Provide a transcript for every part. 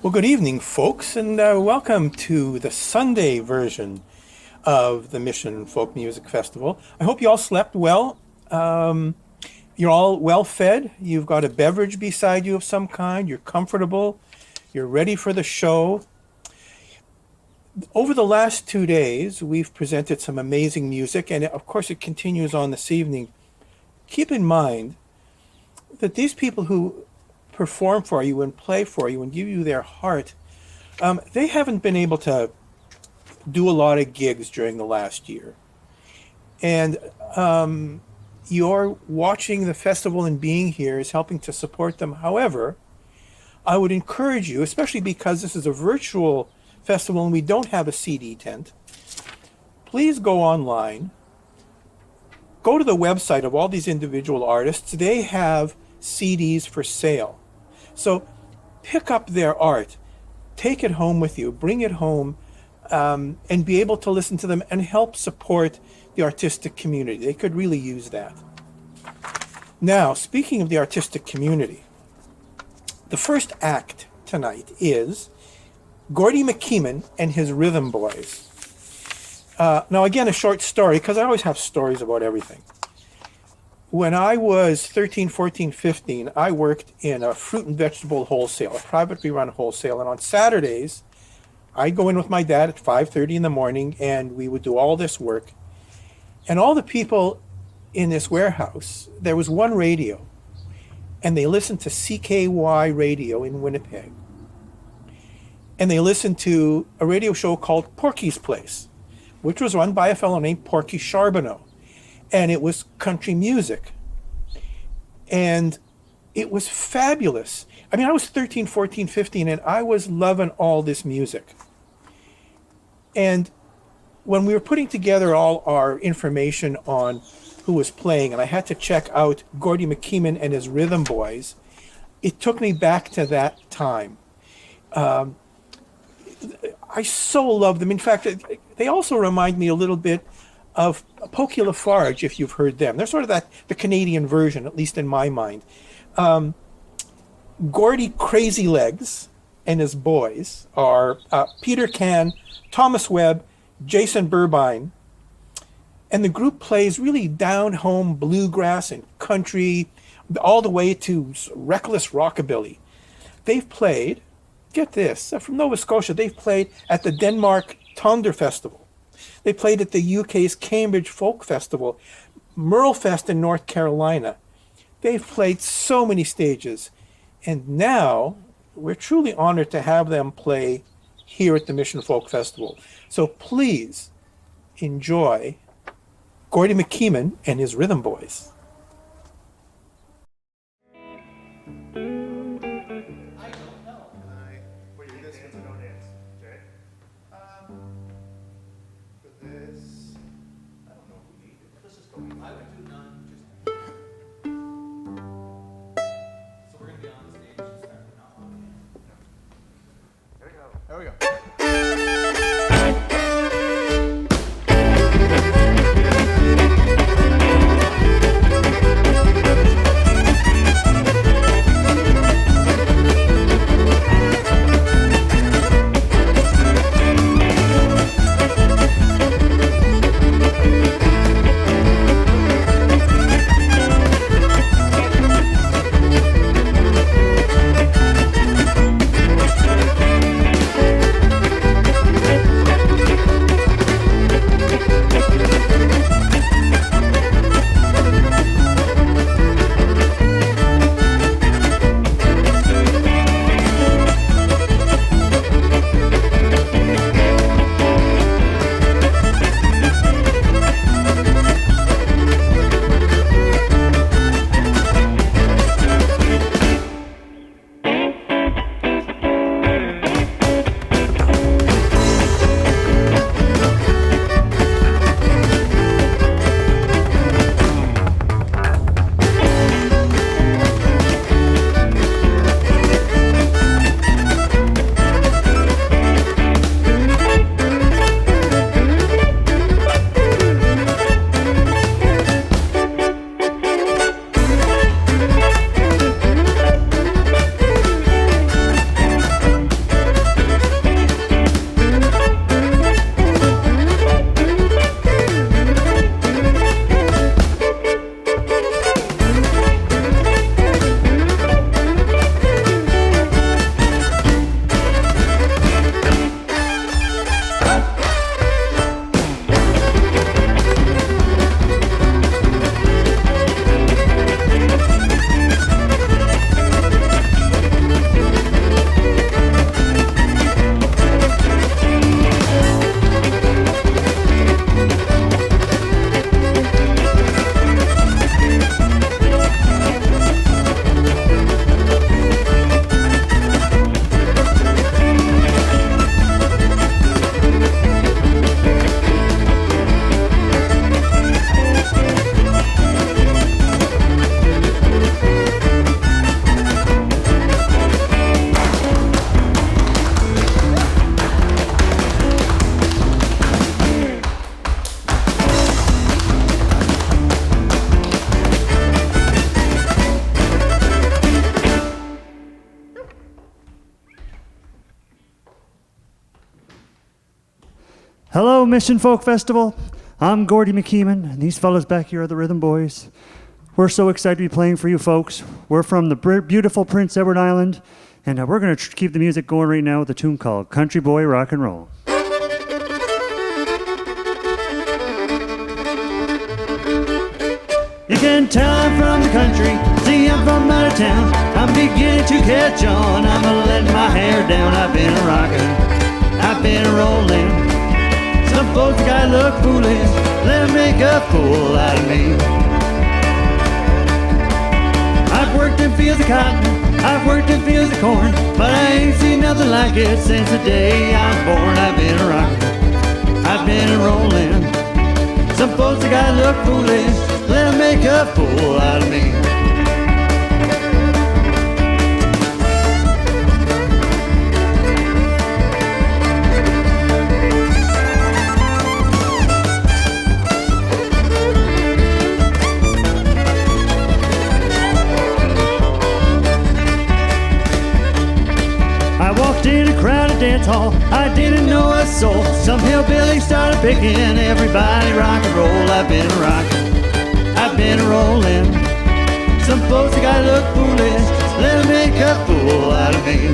Well, good evening, folks, and welcome to the Sunday version of the Mission Folk Music Festival. I hope you all slept well. You're all well fed. You've got a beverage beside you of some kind. You're comfortable. You're ready for the show. Over the last 2 days, we've presented some amazing music, and of course, it continues on this evening. Keep in mind that these people who perform for you and play for you and give you their heart, they haven't been able to do a lot of gigs during the last year. And your watching the festival and being here is helping to support them. However, I would encourage you, especially because this is a virtual festival and we don't have a CD tent, please go online, go to the website of all these individual artists. They have CDs for sale. So pick up their art, take it home with you, bring it home, and be able to listen to them and help support the artistic community. They could really use that. Now, speaking of the artistic community, the first act tonight is Gordy McKeeman and his Rhythm Boys. Now, again, a short story, because I always have stories about everything. When I was 13, 14, 15, I worked in a fruit and vegetable wholesale, a privately run wholesale. And on Saturdays, I'd go in with my dad at 5:30 in the morning, and we would do all this work. And all the people in this warehouse, there was one radio, and they listened to CKY radio in Winnipeg. And they listened to a radio show called Porky's Place, which was run by a fellow named Porky Charbonneau. And it was country music. And it was fabulous. I mean, I was 13, 14, 15, and I was loving all this music. And when we were putting together all our information on who was playing, and I had to check out Gordy McKeeman and his Rhythm Boys, it took me back to that time. I so love them. In fact, they also remind me a little bit of Pokey Lafarge, if you've heard them. They're sort of the Canadian version, at least in my mind. Gordy Crazy Legs and his boys are Peter Can, Thomas Webb, Jason Burbine, and the group plays really down-home bluegrass and country, all the way to reckless rockabilly. They've played, get this, from Nova Scotia, they've played at the Denmark Tonder Festival. They played at the UK's Cambridge Folk Festival, Merlefest in North Carolina. They've played so many stages. And now we're truly honored to have them play here at the Mission Folk Festival. So please enjoy Gordy McKeeman and his Rhythm Boys. There we go. Hello, Mission Folk Festival. I'm Gordy McKeeman, and these fellas back here are the Rhythm Boys. We're so excited to be playing for you folks. We're from the beautiful Prince Edward Island, and we're going to keep the music going right now with a tune called Country Boy Rock and Roll. You can tell I'm from the country, see I'm from out of town. I'm beginning to catch on, I'm letting my hair down. I've been rocking, I've been rolling. Some folks gotta look foolish, let them make a fool out of me. I've worked in fields of cotton, I've worked in fields of corn, but I ain't seen nothing like it since the day I was born. I've been rocking, I've been rolling. Some folks gotta look foolish, let them make a fool out of me. In a crowded dance hall, I didn't know a soul. Some hillbilly started picking, everybody rock and roll. I've been rocking, I've been rolling. Some folks gotta look foolish, let them make a fool out of me.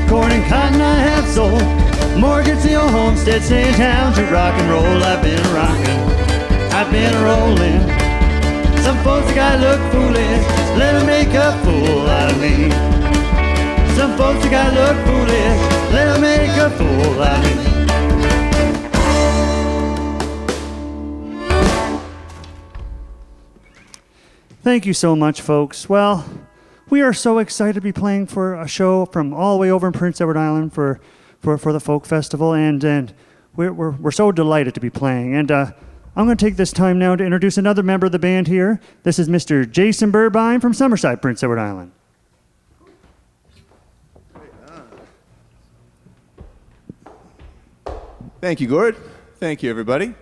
Corn and cotton I have sold, mortgage the old homestead, staying down to rock and roll. I've been rocking, I've been rolling. Some folks gotta look foolish, let them make a fool out of me. Some folks gotta look foolish, let them make a fool out of me. Thank you so much, folks. Well, we are so excited to be playing for a show from all the way over in Prince Edward Island for the Folk Festival, and we're so delighted to be playing. And I'm going to take this time now to introduce another member of the band here. This is Mr. Jason Burbine from Summerside, Prince Edward Island. Thank you, Gord. Thank you, everybody.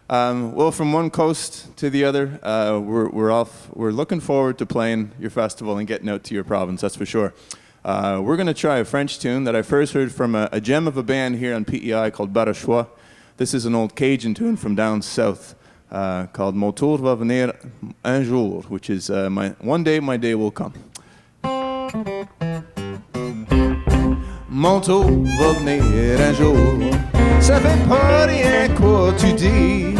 Well, from one coast to the other, we're looking forward to playing your festival and getting out to your province, that's for sure. We're going to try a French tune that I first heard from a gem of a band here on PEI called Barachois. This is an old Cajun tune from down south called Mon tour va venir un jour, which is one day my day will come. Mon tour va venir un jour. Ça fait pas rien quoi tu dis.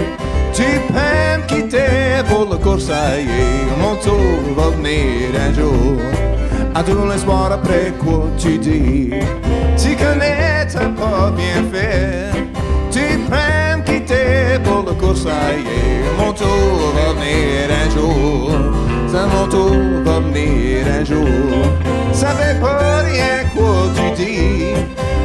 Tu peux me quitter pour le corsailler. Mon tour va venir un jour. À tout l'espoir après quoi tu dis. Tu connais, t'as pas bien fait. Tu peux me quitter pour le corsailler. Mon tour va venir un jour. Ça, mon tour va venir un jour. Ça fait pas rien quoi tu dis.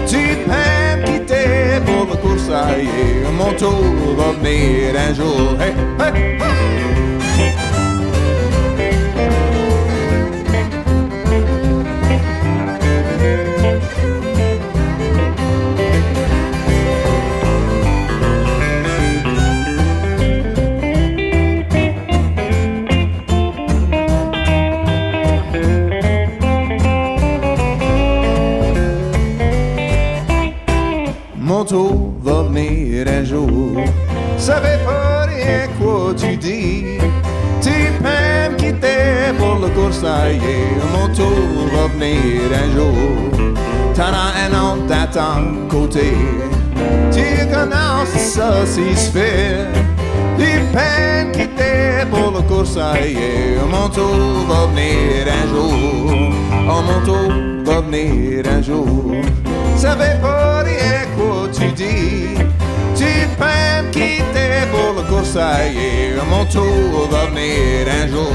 Tu peux me quitter pour le coursailler. Mon tour va venir un jour. Hey, hey, hey. Mon tour va venir un jour. Ça fait pas rien quoi tu dis. Tu peux me quitter pour le coursailler. Mon tour va venir un jour. T'en as un autre à ton côté. Tu connais ça si se fait. Tu peux me quitter pour le coursailler. Mon tour va venir un jour. Oh, mon tour va venir un jour. Ça fait pas rien quoi tu dis. Tu peux me quitter pour le coursailler. Mon tour va venir un jour.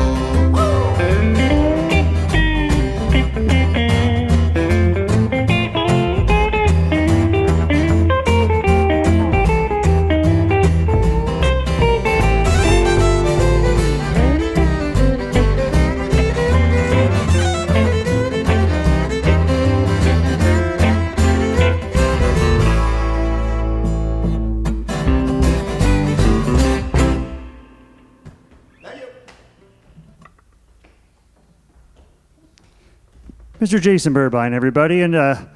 Mr. Jason Burbine, everybody, and I'm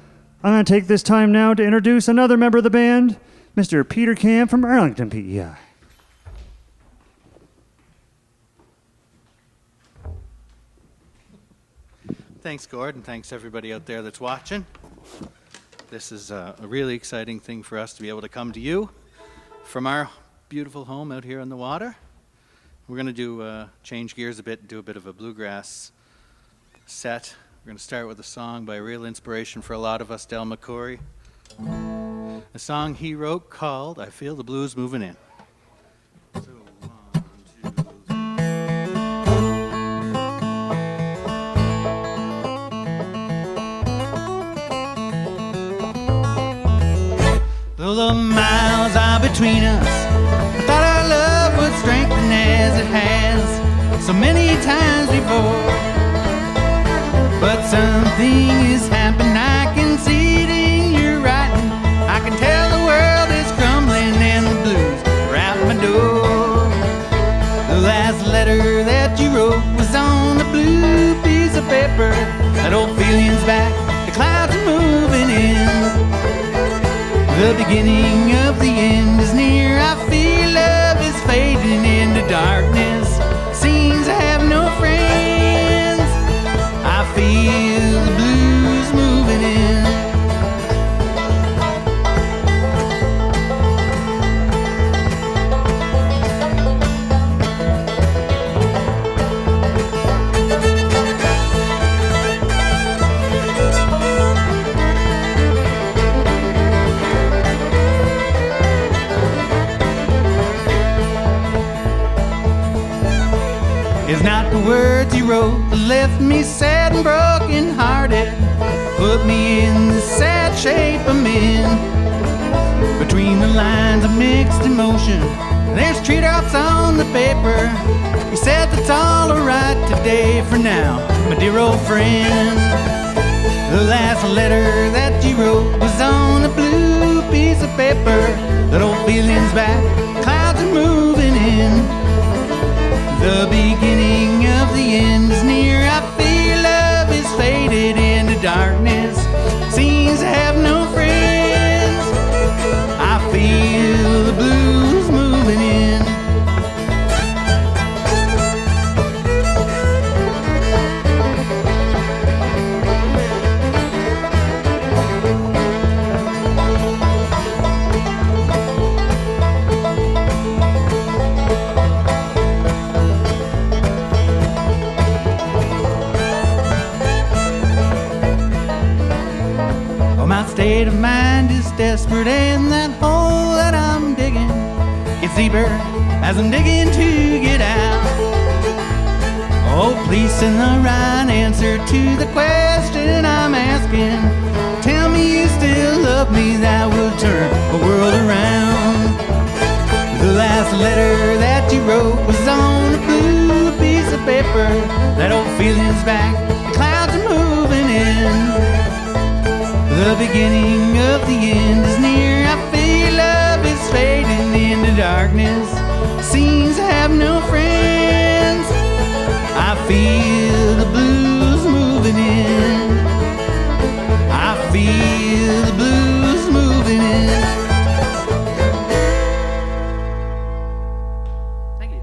going to take this time now to introduce another member of the band, Mr. Peter Camp from Arlington, PEI. Thanks, Gord, and thanks everybody out there that's watching. This is a really exciting thing for us to be able to come to you from our beautiful home out here on the water. We're going to change gears a bit and do a bit of a bluegrass set. We're going to start with a song by a real inspiration for a lot of us, Del McCoury. A song he wrote called I Feel the Blues Moving In. So, 1, 2, 3. Though the miles are between us, I thought our love would strengthen as it has so many times before. But something has happened, I can see it in your writing. I can tell the world is crumbling and the blues are out my door. The last letter that you wrote was on a blue piece of paper. That old feeling's back, the clouds are moving in. The beginning of the end is near. I feel love is fading into darkness. Seems I have no friends. I feel the blues moving in. It's not the words you wrote that left me sad and broken hearted, put me in the sad shape I'm in. Between the lines of mixed emotion, there's treetops on the paper. You said that's all alright today for now, my dear old friend. The last letter that you wrote was on a blue piece of paper. That old feeling's back, clouds are moving in. The beginning of the end is near. I feel love is faded into darkness. Seems I have no friends. I feel the blues moving in. State of mind is desperate, and that hole that I'm digging gets deeper as I'm digging to get out. Oh, please send the right answer to the question I'm asking. Tell me you still love me, that will turn the world around. The last letter that you wrote was on a blue piece of paper. That old feeling's back, the clouds are moving in. The beginning of the end is near. I feel love is fading into darkness. Seems I have no friends. I feel the blues moving in. I feel the blues moving in. Thank you.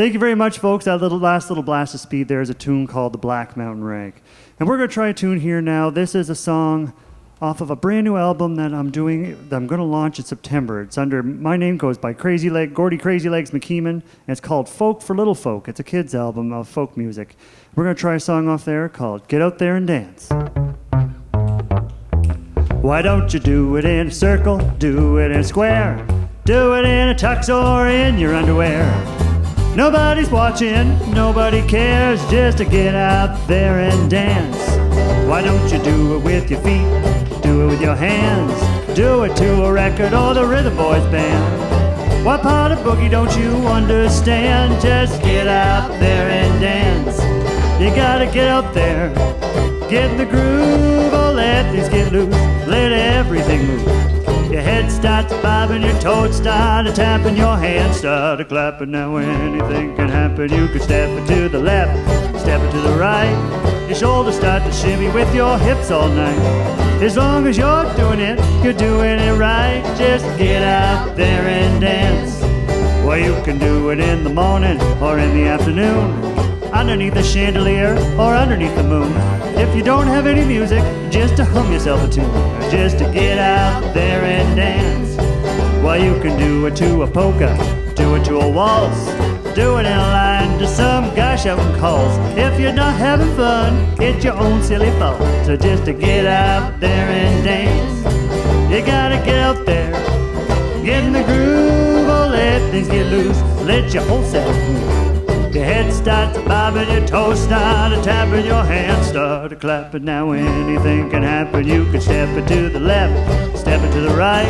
Thank you very much, folks. That last little blast of speed there is a tune called The Black Mountain Rag. And we're going to try a tune here now. This is a song off of a brand new album that I'm going to launch in September. It's under, my name goes by Gordy Crazy Legs McKeeman, and it's called Folk for Little Folk. It's a kid's album of folk music. We're going to try a song off there called Get Out There and Dance. Why don't you do it in a circle, do it in a square, do it in a tux or in your underwear. Nobody's watching, nobody cares, just to get out there and dance. Why don't you do it with your feet, do it with your hands, do it to a record or the Rhythm Boys band. What part of boogie don't you understand? Just get out there and dance. You gotta get up there, get in the groove, oh let things get loose, let everything move. Your head starts bobbing, your toes start a tapping, your hands start a clapping. Now anything can happen. You can step it to the left, step it to the right. Your shoulders start to shimmy with your hips all night. As long as you're doing it, you're doing it right. Just get out there and dance. Well, you can do it in the morning or in the afternoon, underneath the chandelier or underneath the moon. If you don't have any music, just to hum yourself a tune, just to get out there and dance. Well, you can do it to a polka, do it to a waltz, do it in a line to some guy shouting calls. If you're not having fun, it's your own silly fault. So just to get out there and dance, you gotta get out there, get in the groove, or let things get loose, let your whole self move. Your head starts bobbing, your toes start a tapping, your hands start a clapping. Now anything can happen. You can step it to the left, step it to the right.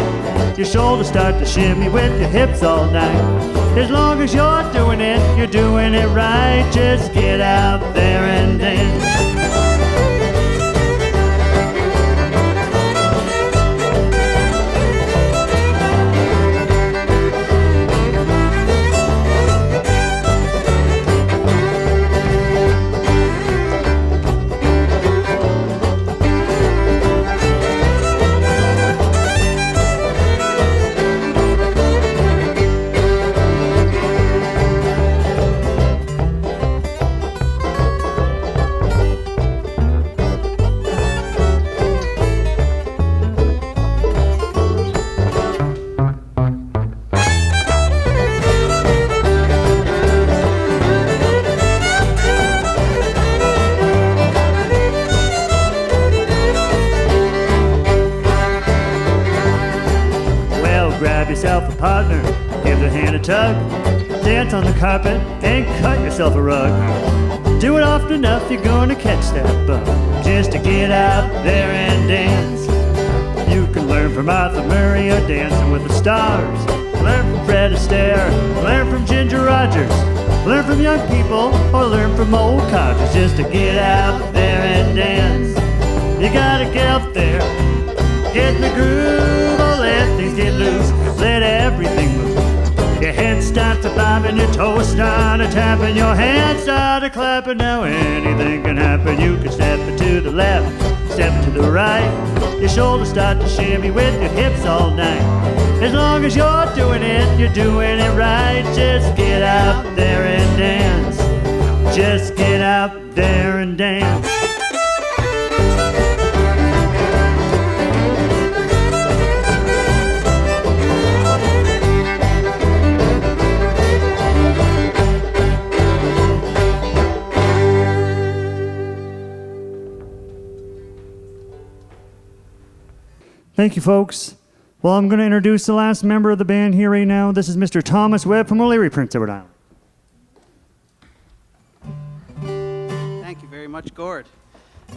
Your shoulders start to shimmy with your hips all night. As long as you're doing it, you're doing it right. Just get out there and dance. Yourself a partner, give the hand a tug, dance on the carpet and cut yourself a rug. Do it often enough, you're gonna catch that bug. Just to get out there and dance. You can learn from Arthur Murray or Dancing with the Stars, learn from Fred Astaire, learn from Ginger Rogers, learn from young people or learn from old codgers. Just to get out there and dance, you gotta get out there, get in the groove, or let things get loose, let everything move. Your head starts to bob and your toes start to tap and your hands start to clapping. Now anything can happen. You can step it to the left, step it to the right. Your shoulders start to shimmy with your hips all night. As long as you're doing it, you're doing it right. Just get out there and dance. Just get out there and dance. Thank you, folks. Well, I'm going to introduce the last member of the band here right now. This is Mr. Thomas Webb from O'Leary, Prince Edward Island. Thank you very much, Gord.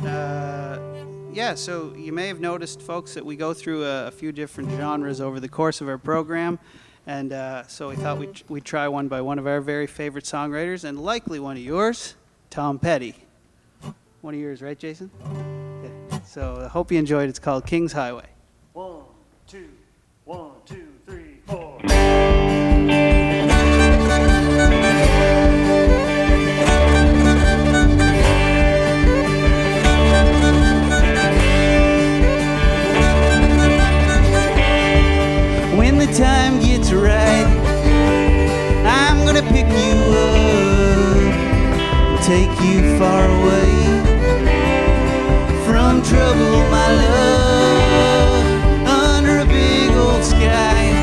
Yeah, so you may have noticed, folks, that we go through a few different genres over the course of our program. And so we thought we'd try one by one of our very favorite songwriters, and likely one of yours, Tom Petty. One of yours, right, Jason? Okay. So I hope you enjoyed it. It's called King's Highway. 1, 2, 1, 2, 3, 4. When the time gets right, I'm gonna pick you up. take you far away from trouble, my love, under a big old sky,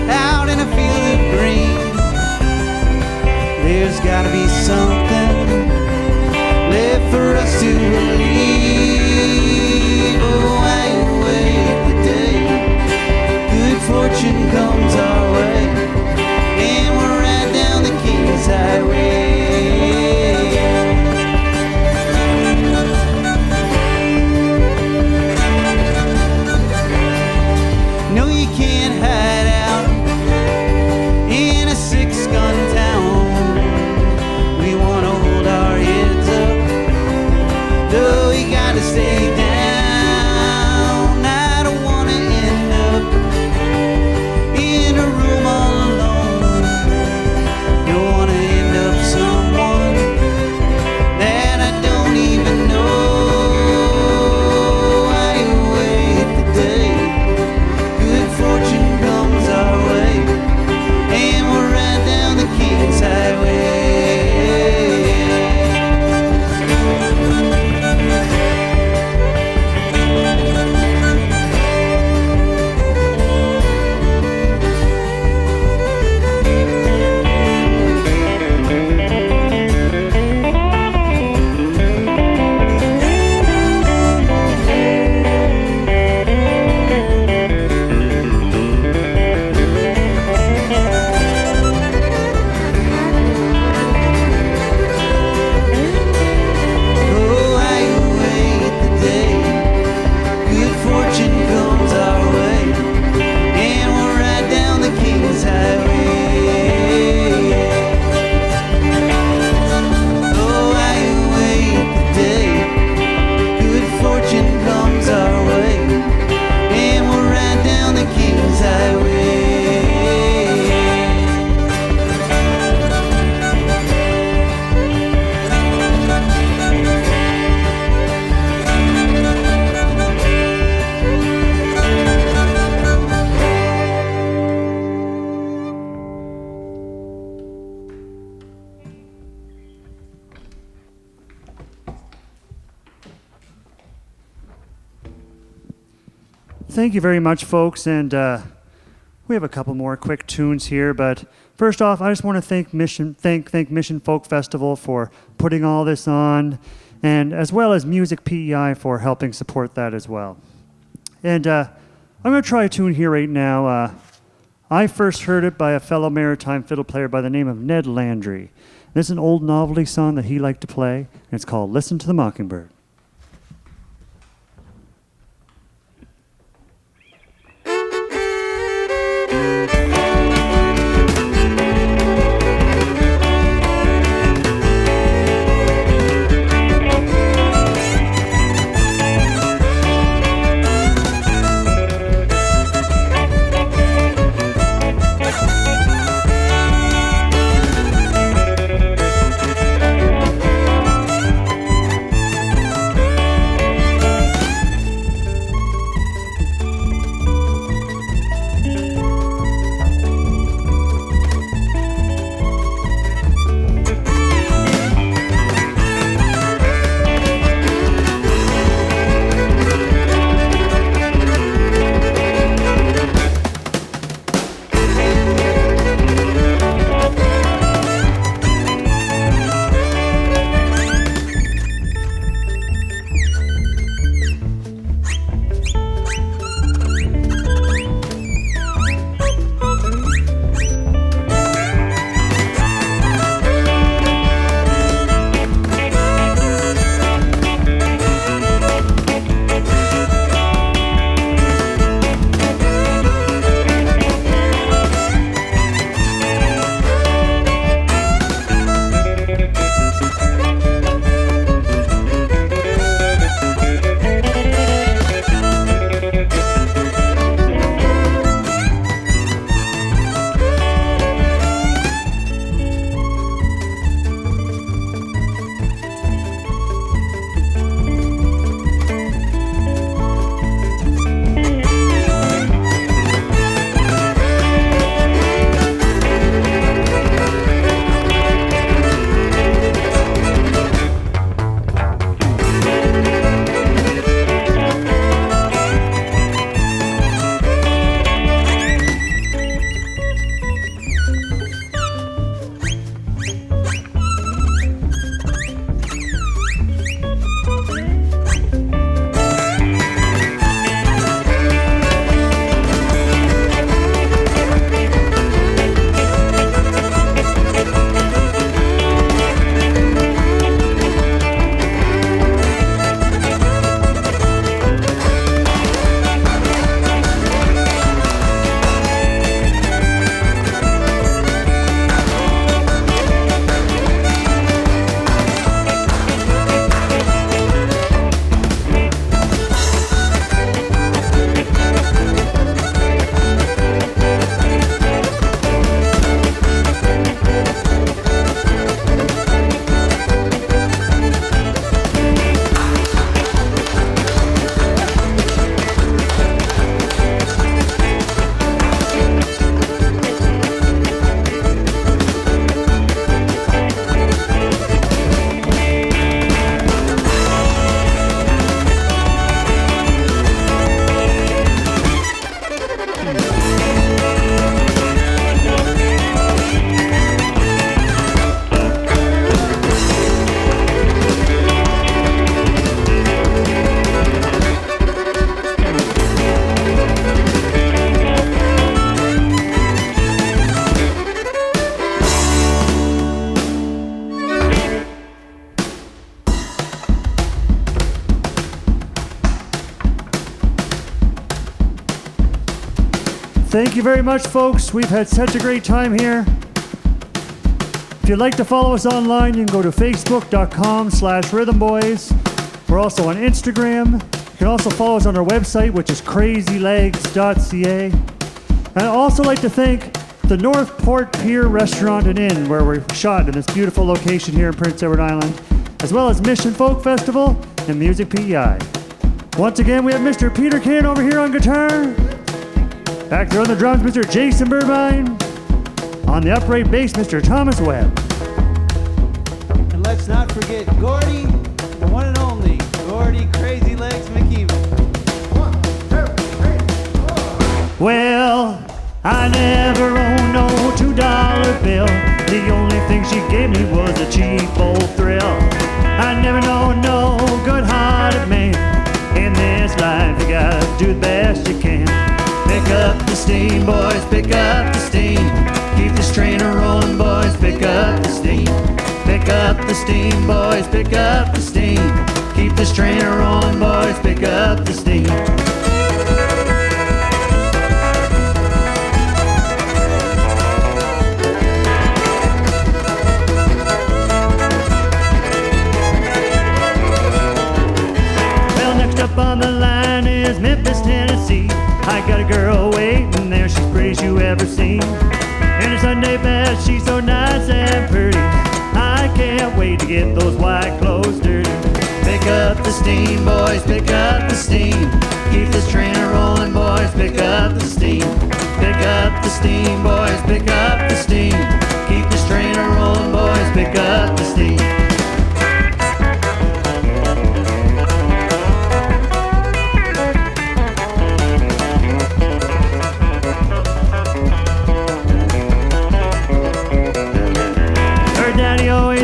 out in a field of green. There's gotta be something left for us to believe. Oh, I await the day good fortune comes our way, and we're right down the King's Highway. No, you can't hide out in a six-gun town. We wanna hold our heads up, though you gotta stay down. I don't wanna end up in a room all alone. Don't wanna end up someone that I don't even know. I await the day good fortune comes our way, and we're right down the King's Highway. Oh, I await the day good fortune comes our way, and we'll ride down the King's Highway. Oh, I await the day good fortune comes our way, and we'll ride down the King's Highway. Thank you very much, folks, and we have a couple more quick tunes here. But first off, I just want to thank Mission Folk Festival for putting all this on, and as well as Music PEI for helping support that as well. And I'm going to try a tune here right now. I first heard it by a fellow maritime fiddle player by the name of Ned Landry. This is an old novelty song that he liked to play, and it's called "Listen to the Mockingbird." Thank you very much, folks. We've had such a great time here. If you'd like to follow us online, you can go to facebook.com/rhythmboys. We're also on Instagram. You can also follow us on our website, which is crazylegs.ca. And I'd also like to thank the Northport Pier Restaurant and Inn, where we shot in this beautiful location here in Prince Edward Island, as well as Mission Folk Festival and Music PEI. Once again, we have Mr. Peter Kinn over here on guitar. Back there on the drums, Mr. Jason Burbine. On the upright bass, Mr. Thomas Webb. And let's not forget Gordy, the one and only Gordy Crazy Legs McKeever. Well, I never owned no $2 bill. The only thing she gave me was a cheap old thrill. I never know no good-hearted man. In this life, you gotta do the best you can. Pick up the steam, boys, pick up the steam. Keep this train a-rolling, boys, pick up the steam. Pick up the steam, boys, pick up the steam. Keep this train a-rolling, boys, pick up the steam. Well, next up on the line is Memphis, Tennessee. I got a girl waiting there, she's prettiest you ever seen. In her Sunday best, she's so nice and pretty. I can't wait to get those white clothes dirty. Pick up the steam, boys, pick up the steam. Keep this train a-rolling, boys, pick up the steam. Pick up the steam, boys, pick up the steam. Keep this train a-rolling, boys, pick up the steam.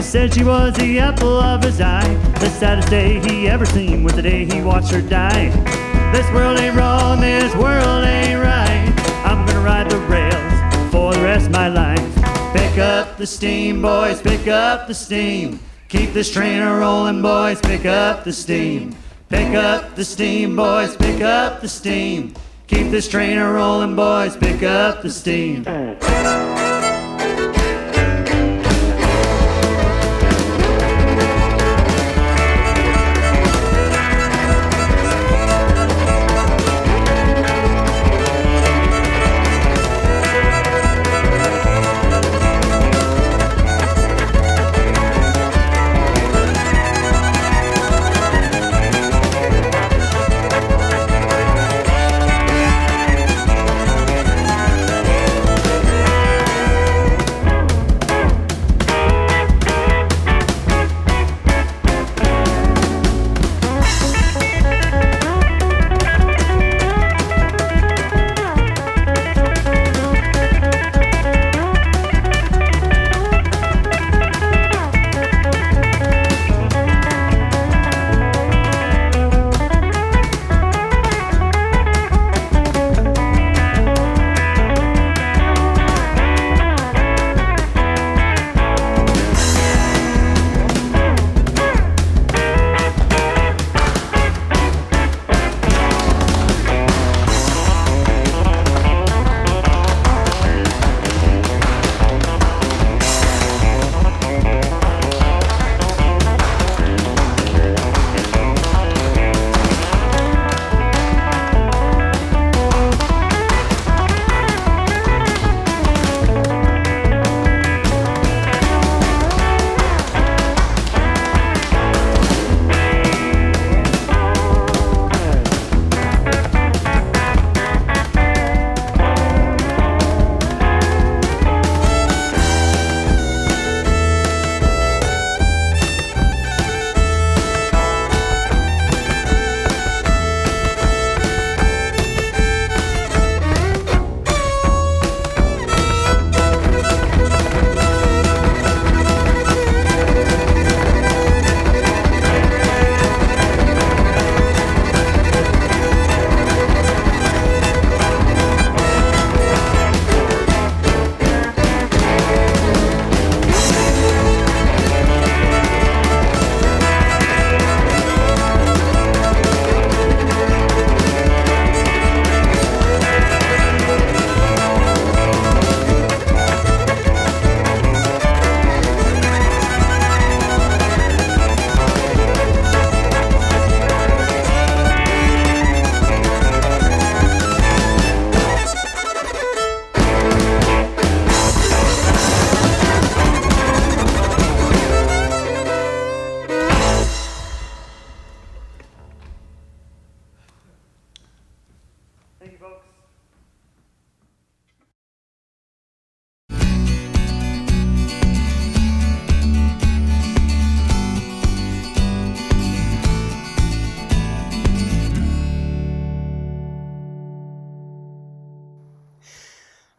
Said she was the apple of his eye. The saddest day he ever seen was the day he watched her die. This world ain't wrong, this world ain't right. I'm gonna ride the rails for the rest of my life. Pick up the steam, boys, pick up the steam. Keep this train a-rolling, boys, pick up the steam. Pick up the steam, boys, pick up the steam. Keep this train a-rolling, boys, pick up the steam.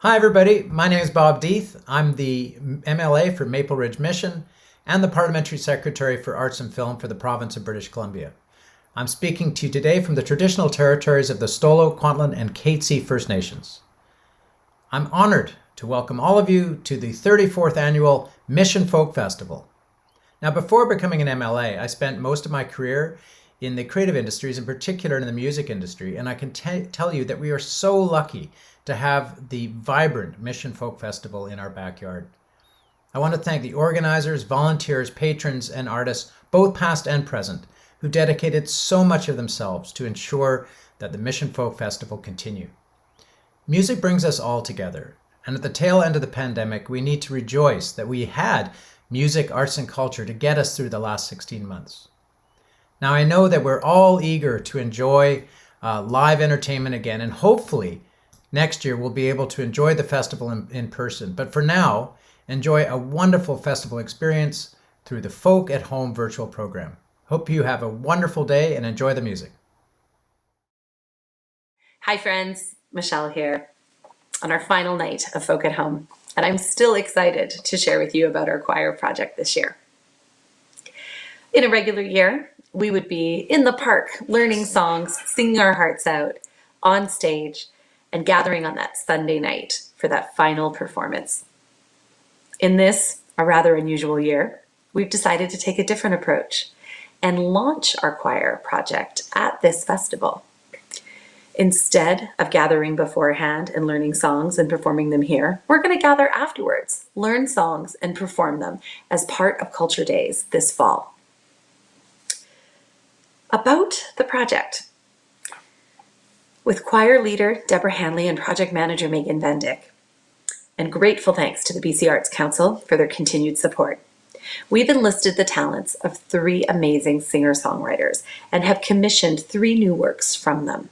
Hi, everybody. My name is Bob Deeth. I'm the MLA for Maple Ridge Mission and the Parliamentary Secretary for Arts and Film for the province of British Columbia. I'm speaking to you today from the traditional territories of the Stolo, Kwantlen, and Katzie First Nations. I'm honored to welcome all of you to the 34th annual Mission Folk Festival. Now, before becoming an MLA, I spent most of my career in the creative industries, in particular in the music industry, and I can tell you that we are so lucky to have the vibrant Mission Folk Festival in our backyard. I want to thank the organizers, volunteers, patrons, and artists, both past and present, who dedicated so much of themselves to ensure that the Mission Folk Festival continue. Music brings us all together, and at the tail end of the pandemic, we need to rejoice that we had music, arts, and culture to get us through the last 16 months. Now, I know that we're all eager to enjoy live entertainment again, and hopefully next year we'll be able to enjoy the festival in person. But for now, enjoy a wonderful festival experience through the Folk at Home virtual program. Hope you have a wonderful day and enjoy the music. Hi friends, Michelle here on our final night of Folk at Home, and I'm still excited to share with you about our choir project this year. In a regular year, we would be in the park learning songs, singing our hearts out, on stage, and gathering on that Sunday night for that final performance. In this, a rather unusual year, we've decided to take a different approach and launch our choir project at this festival. Instead of gathering beforehand and learning songs and performing them here, we're going to gather afterwards, learn songs, and perform them as part of Culture Days this fall. About the project. With choir leader Deborah Hanley and project manager Megan Van Dyck, and grateful thanks to the BC Arts Council for their continued support, we've enlisted the talents of 3 amazing singer-songwriters and have commissioned 3 new works from them.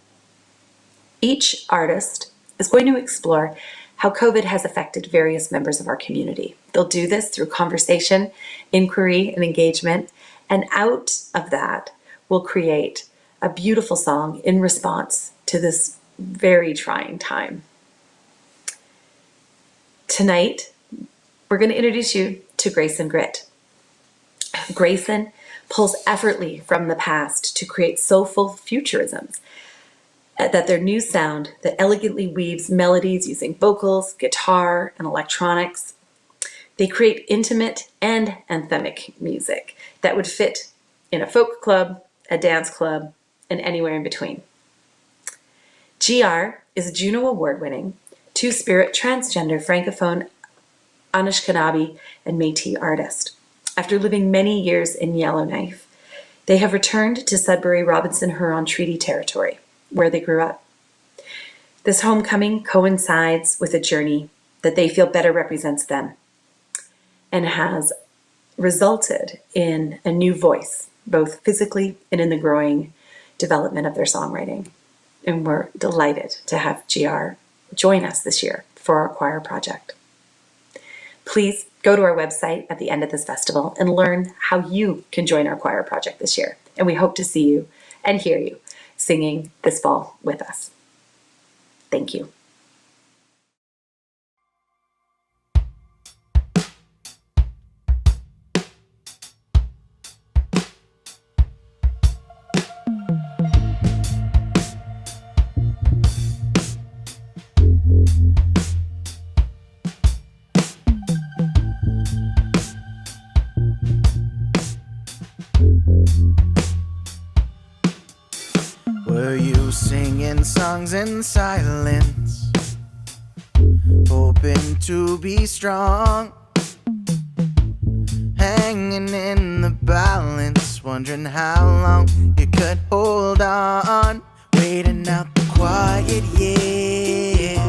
Each artist is going to explore how COVID has affected various members of our community. They'll do this through conversation, inquiry, and engagement, and out of that, we'll create a beautiful song in response to this very trying time. Tonight, we're going to introduce you to Grayson Grit. Grayson pulls effortlessly from the past to create soulful futurisms, that their new sound that elegantly weaves melodies using vocals, guitar, and electronics. They create intimate and anthemic music that would fit in a folk club, a dance club, and anywhere in between. GR is a Juno Award-winning, Two-Spirit transgender Francophone Anishinaabe and Métis artist. After living many years in Yellowknife, they have returned to Sudbury Robinson Huron Treaty Territory, where they grew up. This homecoming coincides with a journey that they feel better represents them and has resulted in a new voice, both physically and in the growing development of their songwriting. And we're delighted to have GR join us this year for our choir project. Please go to our website at the end of this festival and learn how you can join our choir project this year. And we hope to see you and hear you singing this fall with us. Thank you. Were you singing songs in silence, hoping to be strong, hanging in the balance, wondering how long you could hold on, waiting out the quiet years?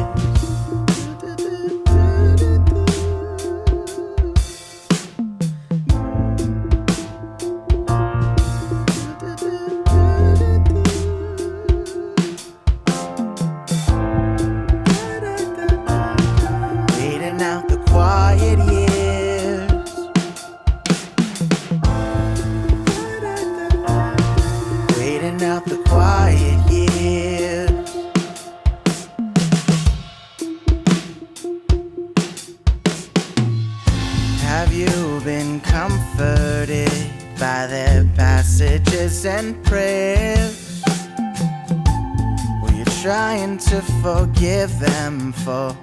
comforted by their passages and prayers? Were you trying to forgive them for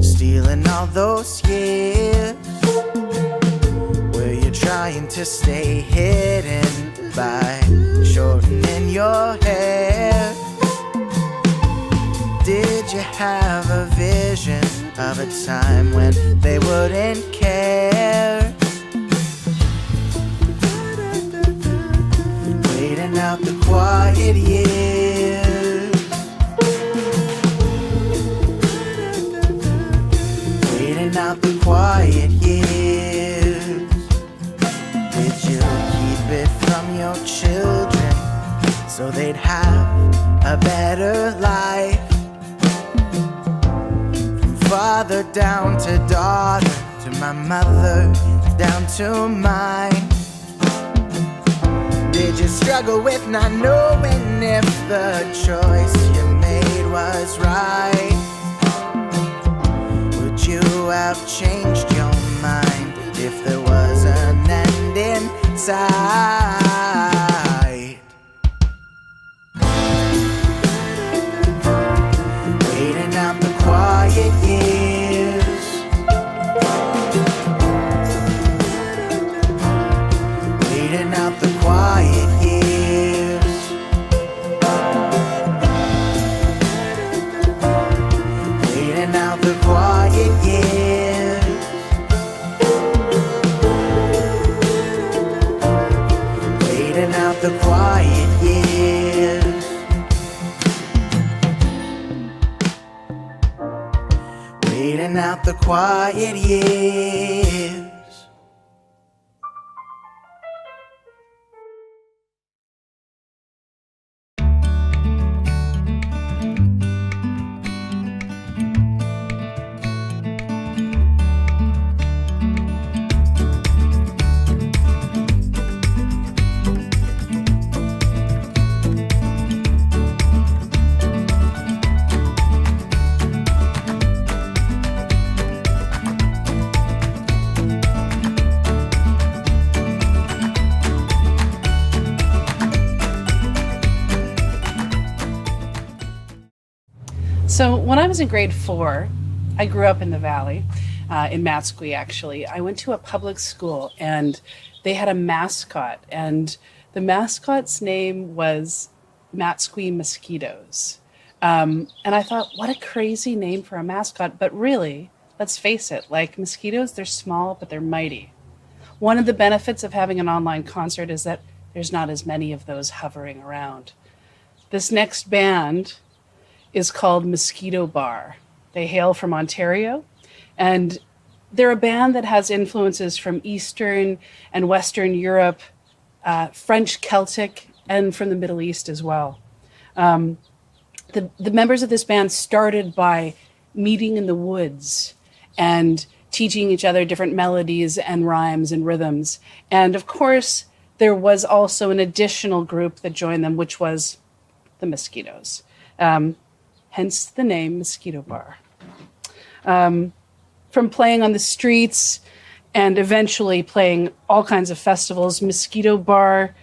stealing all those years? Were you trying to stay hidden by shortening your hair? Did you have a vision of a time when they wouldn't care? Waiting out the quiet years, waiting out the quiet years. Did you keep it from your children so they'd have a better life? From father down to daughter, to my mother, down to mine. Did you struggle with not knowing if the choice you made was right? Would you have changed your mind if there was an end in sight? Waiting out the quiet years, waiting out the quiet years, waiting out the quiet years, waiting out the quiet years, waiting out the quiet years. So when I was in grade 4, I grew up in the Valley, in Matsqui actually. I went to a public school and they had a mascot, and the mascot's name was Matsqui Mosquitoes. And I thought, what a crazy name for a mascot, but really, let's face it, like mosquitoes, they're small, but they're mighty. One of the benefits of having an online concert is that there's not as many of those hovering around. This next band is called Mosquito Bar. They hail from Ontario, and they're a band that has influences from Eastern and Western Europe, French Celtic, and from the Middle East as well. The members of this band started by meeting in the woods and teaching each other different melodies and rhymes and rhythms. And of course, there was also an additional group that joined them, which was the Mosquitoes. Hence the name Mosquito Bar. From playing on the streets and eventually playing all kinds of festivals, Mosquito Bar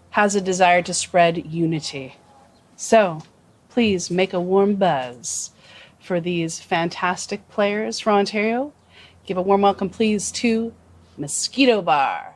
has a desire to spread unity. So please make a warm buzz for these fantastic players from Ontario. Give a warm welcome, please, to Mosquito Bar.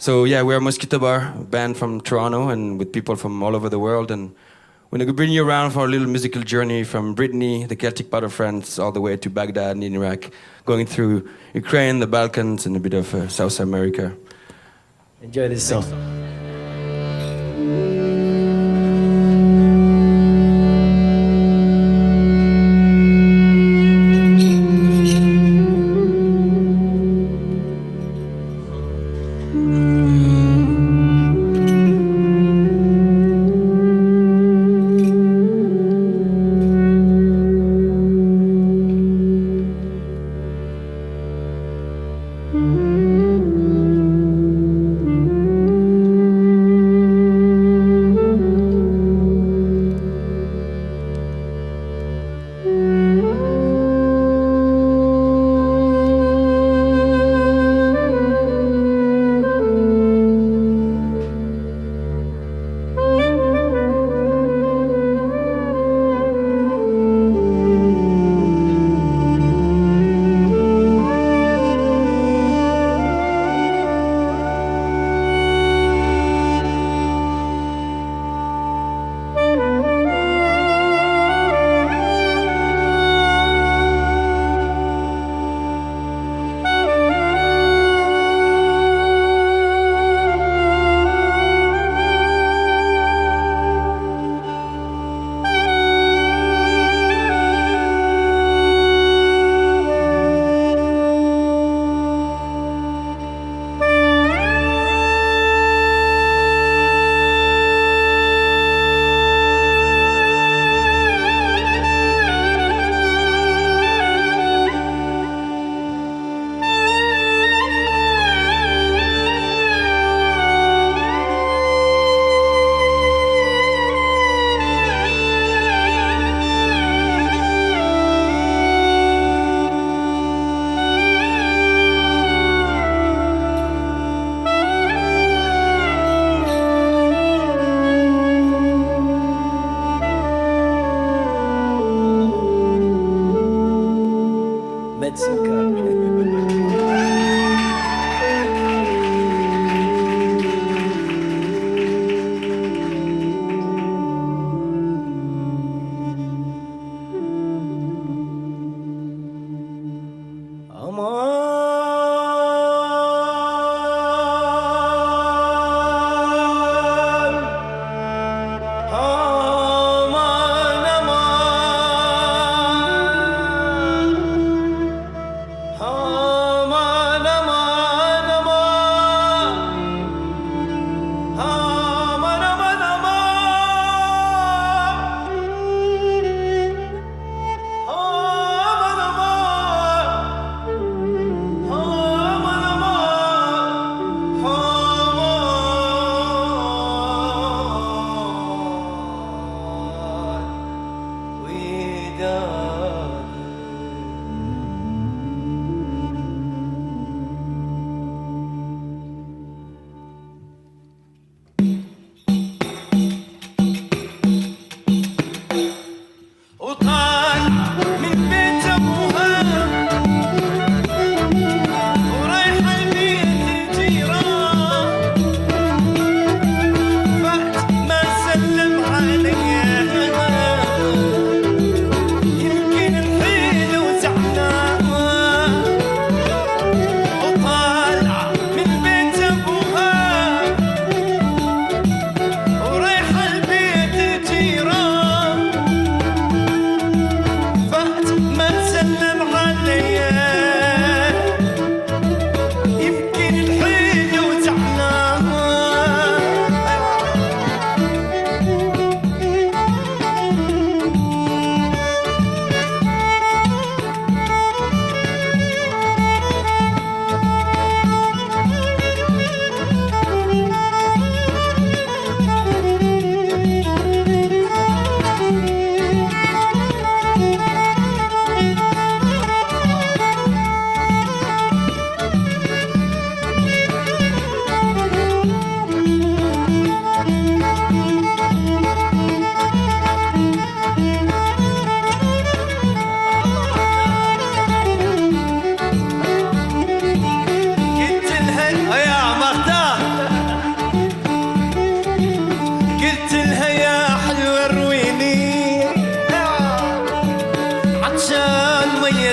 So yeah, we're Mosquito Bar, a band from Toronto, and with people from all over the world. And we're gonna bring you around for a little musical journey from Brittany, the Celtic part of France, all the way to Baghdad in Iraq, going through Ukraine, the Balkans, and a bit of South America. Enjoy this song.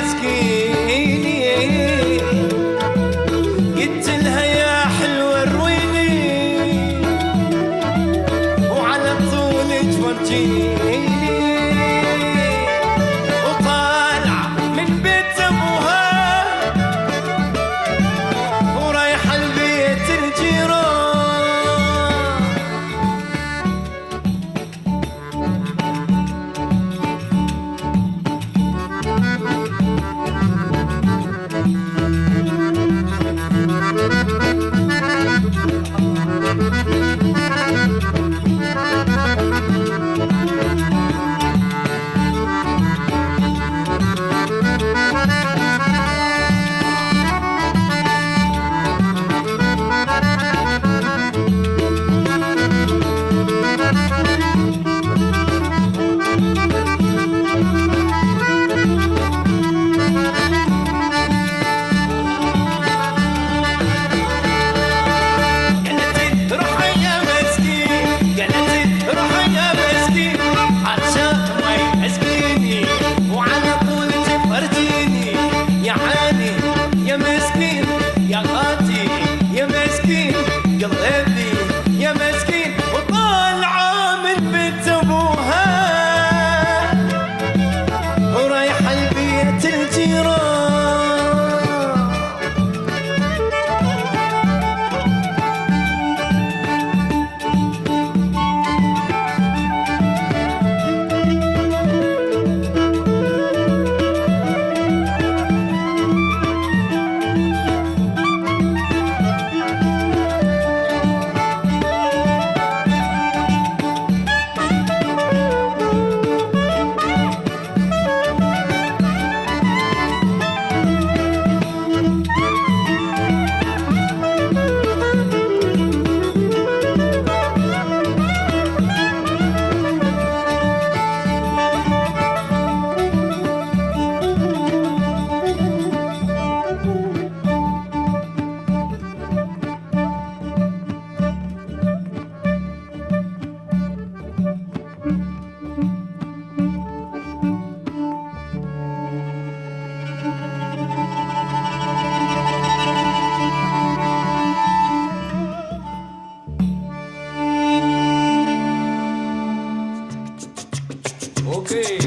مسكيني قلت لها يا حلوة رويني وعلى طول تفرجيني وطالعة من بيت أبوها ورايحة البيت الجيران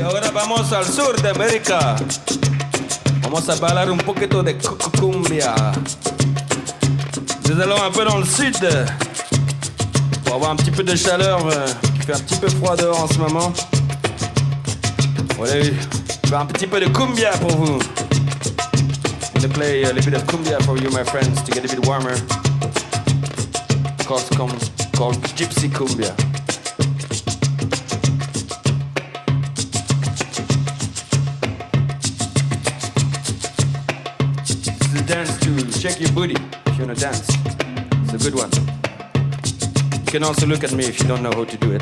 Ahora vamos al sur de América. Vamos a bailar un poquito de cumbia. Nous allons un peu dans le sud pour avoir un petit peu de chaleur. Il fait un petit peu froid dehors en ce moment. Voilà, faire un petit peu de cumbia pour vous. I'm gonna play a little bit of cumbia for you, my friends, to get a bit warmer. Called Gypsy Cumbia. Dance to shake your booty if you wanna dance. It's a good one. You can also look at me if you don't know how to do it.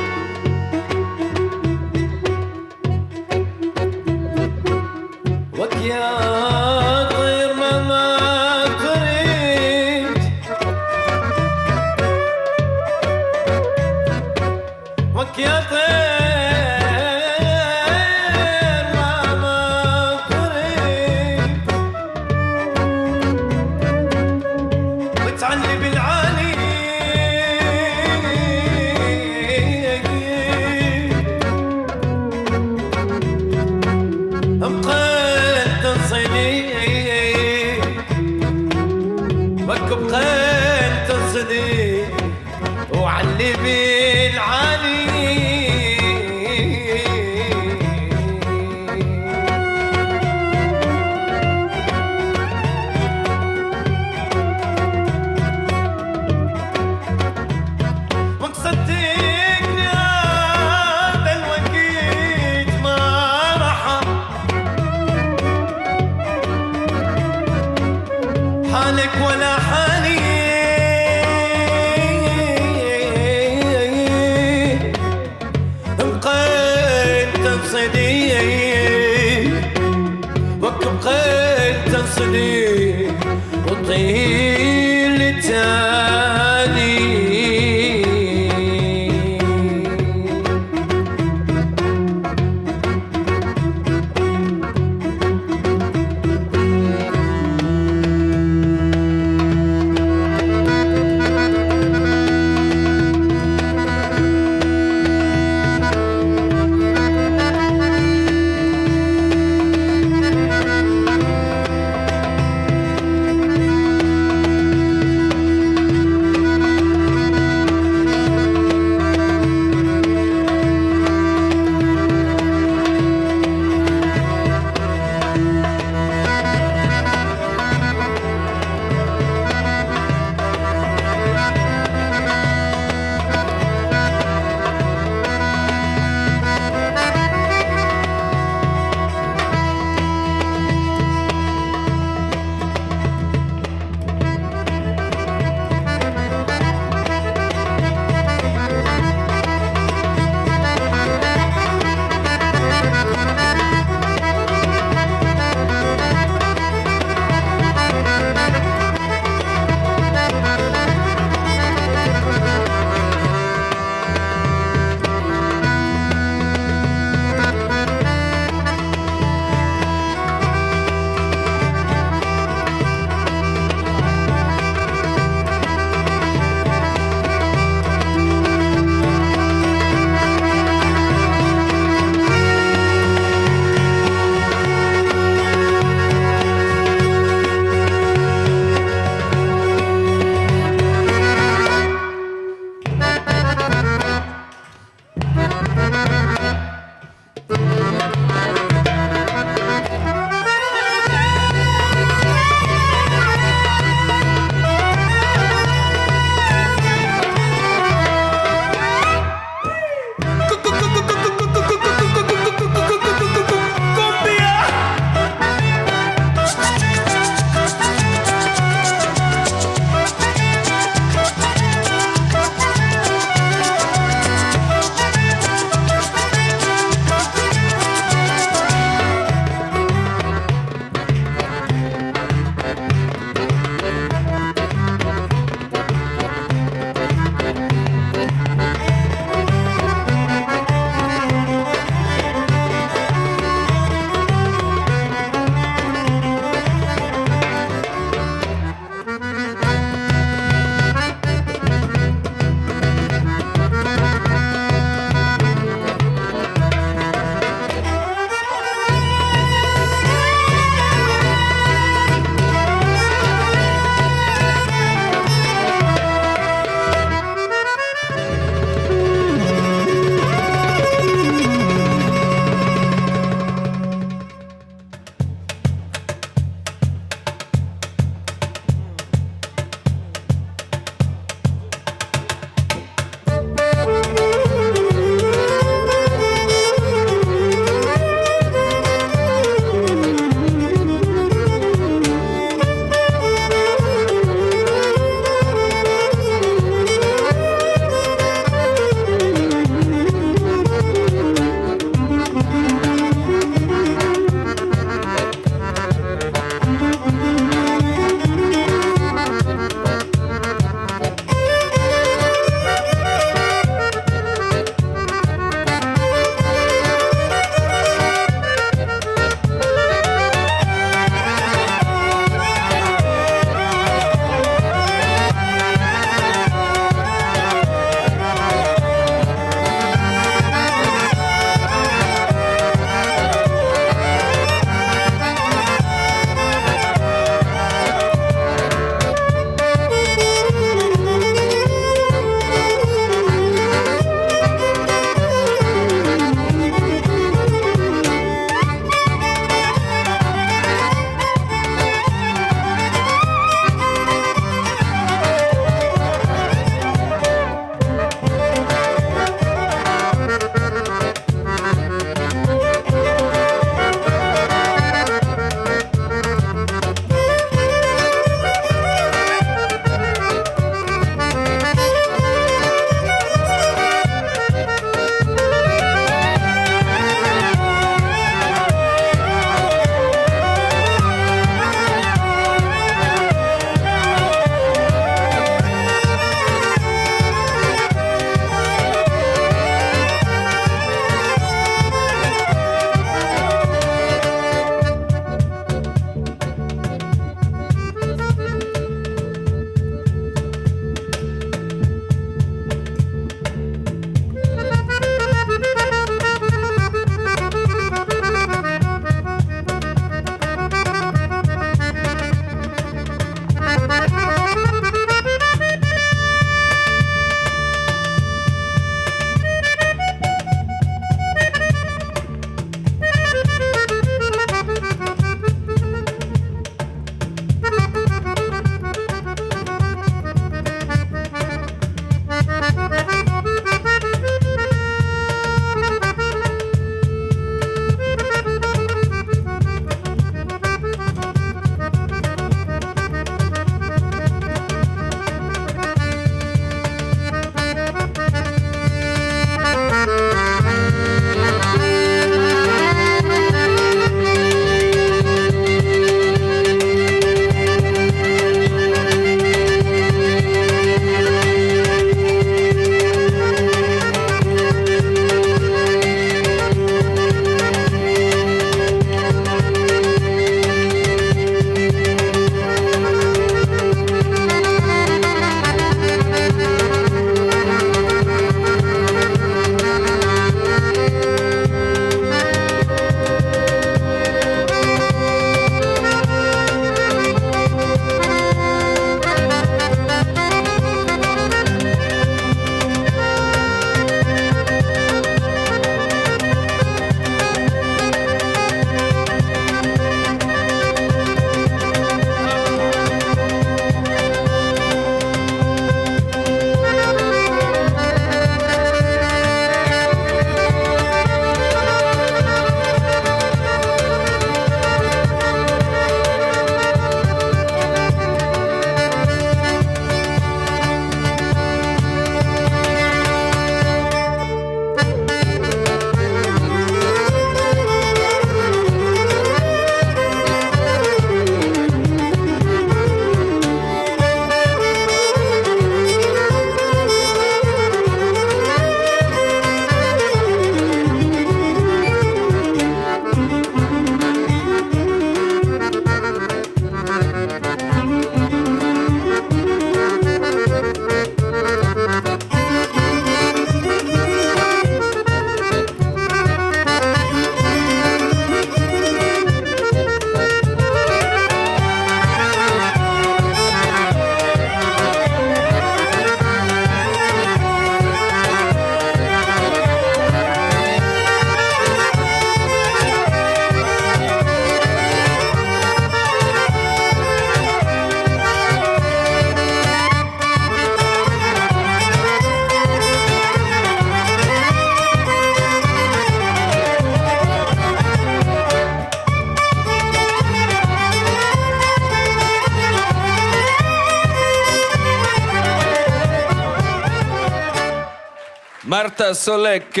Martha Solek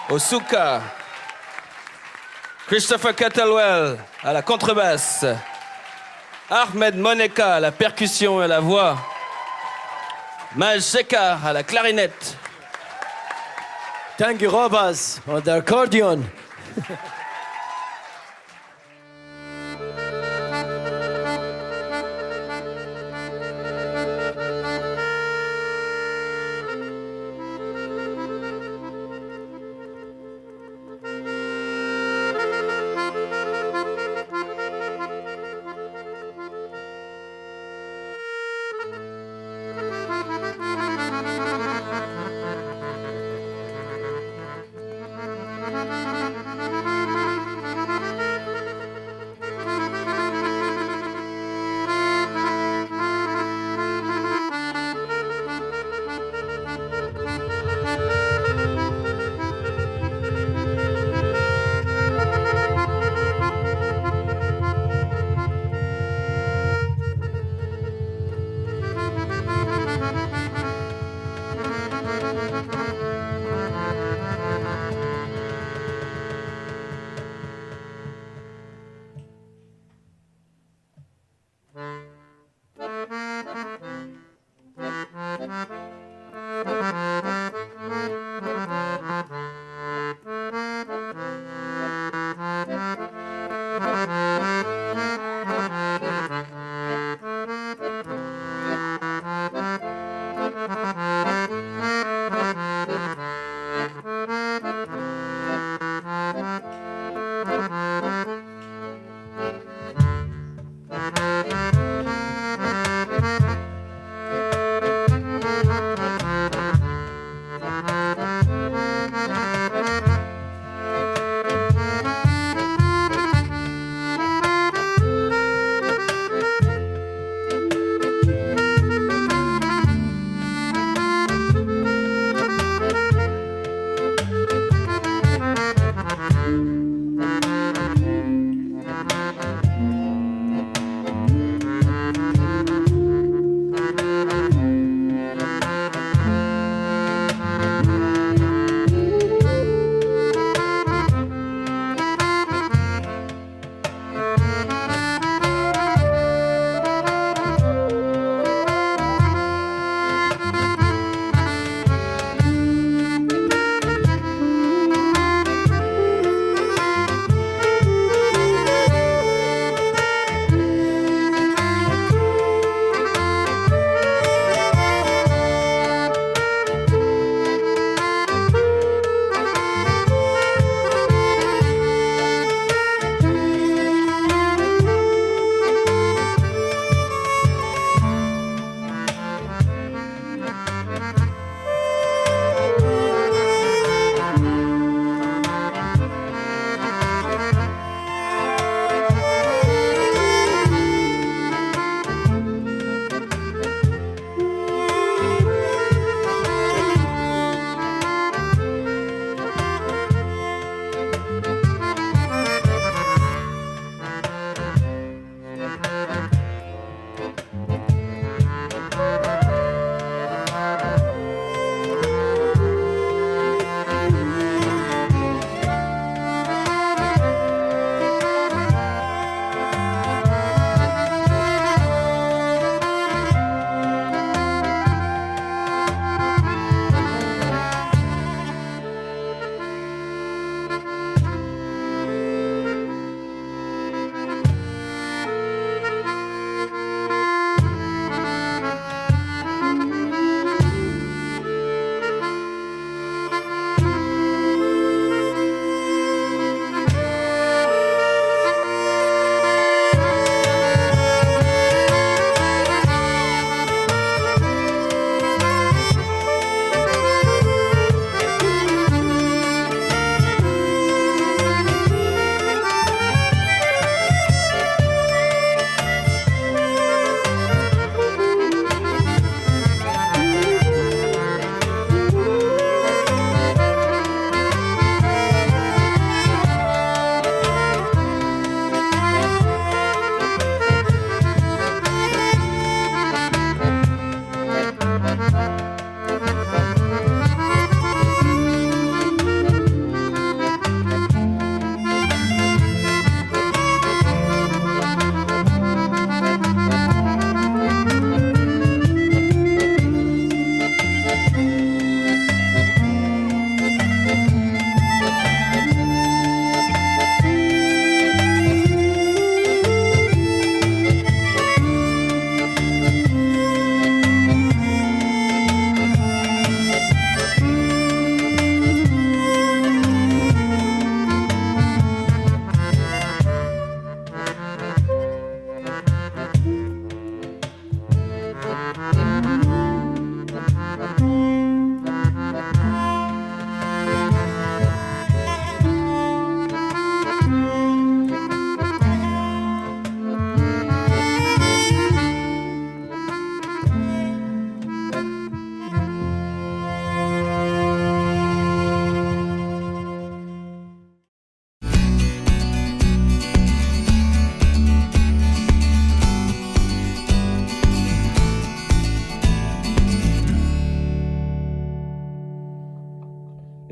au soukha. Christopher Kettlewell à la contrebasse. Ahmed Moneka à la percussion et à la voix. Maj Sekar à la clarinette. Tanguy Robas on the accordion.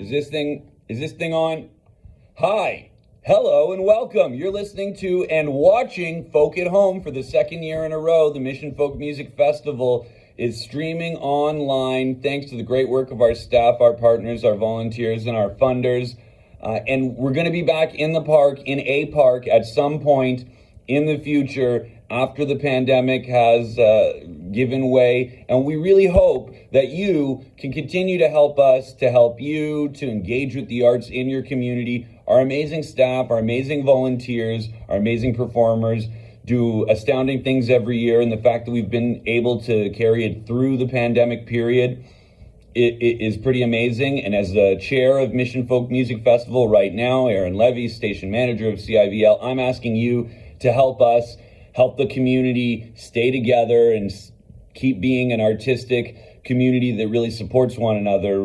Is this thing on? Hi, hello, and welcome. You're listening to and watching Folk at Home for the second year in a row. The Mission Folk Music Festival is streaming online thanks to the great work of our staff, our partners, our volunteers, and our funders. And we're going to be back in a park at some point in the future after the pandemic has given way. And we really hope that you can continue to help us, to help you, to engage with the arts in your community. Our amazing staff, our amazing volunteers, our amazing performers do astounding things every year. And the fact that we've been able to carry it through the pandemic period, it is pretty amazing. And as the chair of Mission Folk Music Festival right now, Aaron Levy, station manager of CIVL, I'm asking you to help us, help the community stay together and keep being an artistic community that really supports one another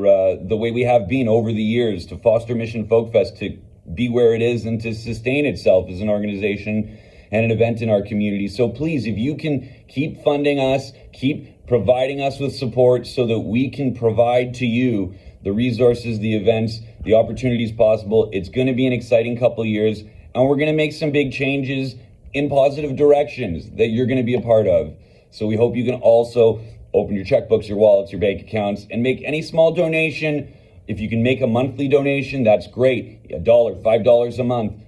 the way we have been over the years, to foster Mission Folk Fest to be where it is and to sustain itself as an organization and an event in our community. So please, if you can keep funding us, keep providing us with support so that we can provide to you the resources, the events, the opportunities possible. It's going to be an exciting couple of years, and we're going to make some big changes in positive directions that you're going to be a part of. So we hope you can also open your checkbooks, your wallets, your bank accounts, and make any small donation. If you can make a monthly donation, that's great. $1, $5 a month.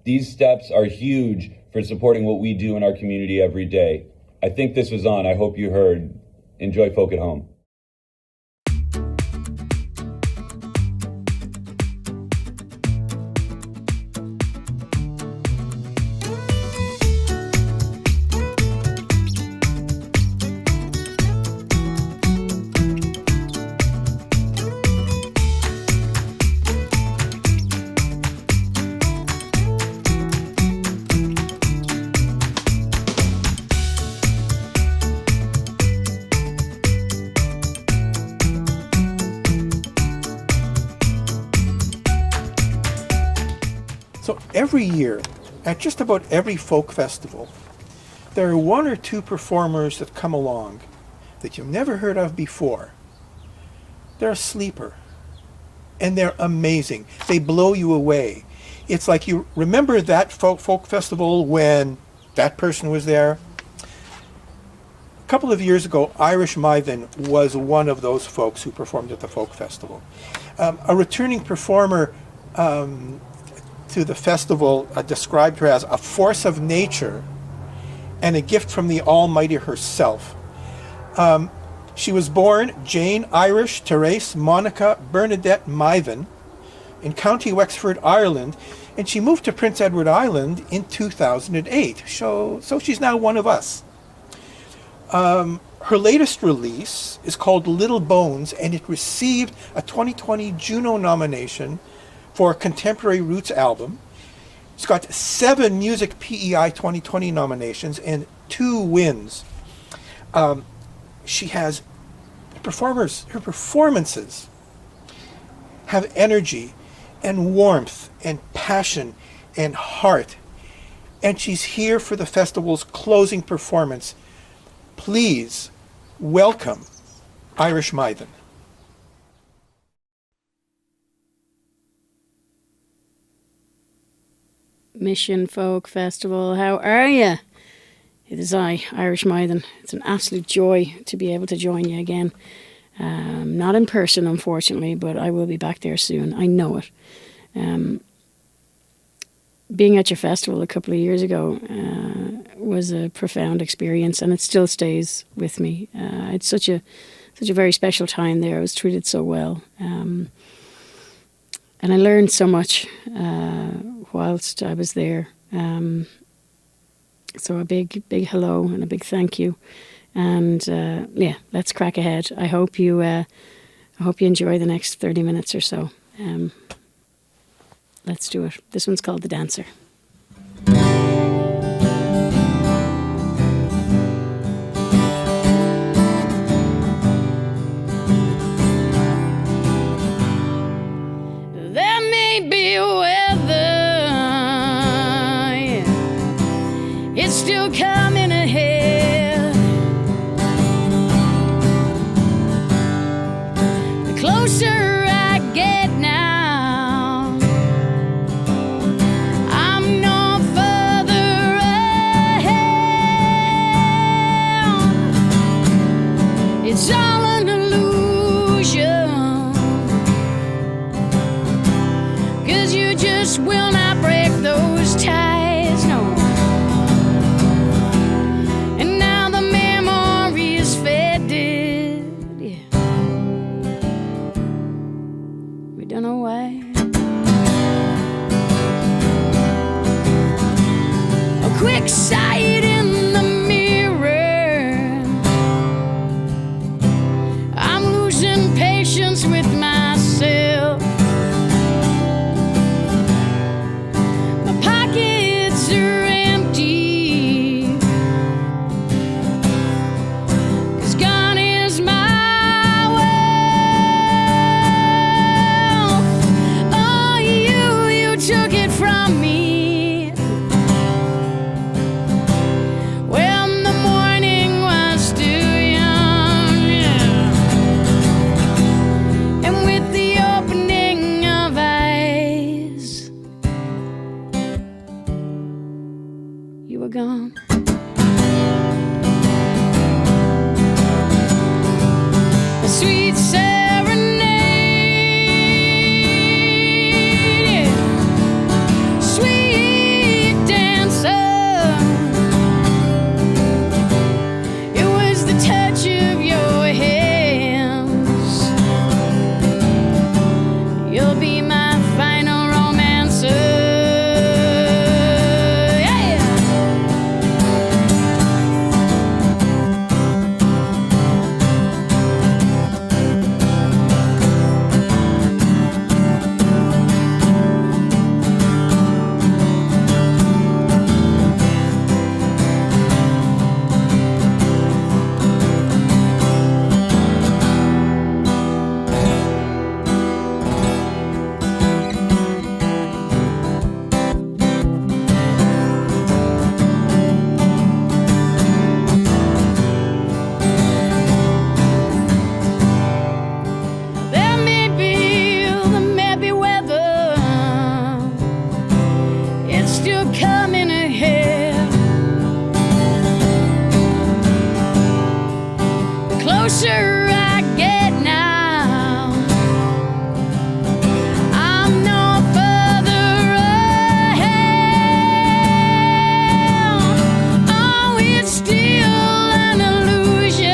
These steps are huge for supporting what we do in our community every day. I think this was on. I hope you heard. Enjoy Folk at Home. So every year, at just about every folk festival, there are one or two performers that come along that you've never heard of before. They're a sleeper, and they're amazing. They blow you away. It's like you remember that folk festival when that person was there. A couple of years ago, Irish Mythen was one of those folks who performed at the folk festival. A returning performer to the festival described her as a force of nature and a gift from the Almighty herself. She was born Jane Irish Therese Monica Bernadette Mythen in County Wexford, Ireland, and she moved to Prince Edward Island in 2008. So she's now one of us. Her latest release is called Little Bones, and it received a 2020 Juno nomination for a Contemporary Roots album. It's got 7 Music PEI 2020 nominations and 2 wins. She has her performances have energy and warmth and passion and heart. And she's here for the festival's closing performance. Please welcome Irish Mythen. Mission Folk Festival, how are you? It is I, Irish Mythen. It's an absolute joy to be able to join you again. Not in person, unfortunately, but I will be back there soon. I know it. Being at your festival a couple of years ago was a profound experience, and it still stays with me. It's such a very special time there. I was treated so well. And I learned so much whilst I was there. So a big hello and a big thank you. And yeah, let's crack ahead. I hope you enjoy the next 30 minutes or so. Let's do it. This one's called The Dancer. There may be weather, it's still coming ahead. The closer I get illusion. 'Cause you just will not break those ties, no. And now the memory is faded, yeah. We don't know why. A quick sight in the mirror. I'm losing patience with myself. My pockets are empty. 'Cause gone is my wealth. Oh, you took it from me. When the morning was still young, yeah. And with the opening of eyes, you were gone. A sweet serenade, yeah. Sweet dancer. It was the touch of your hands. You'll be my final romancer. Yeah. There may be weather. It's still coming ahead. The closer I get now, I'm no further ahead. Oh, it's still an illusion.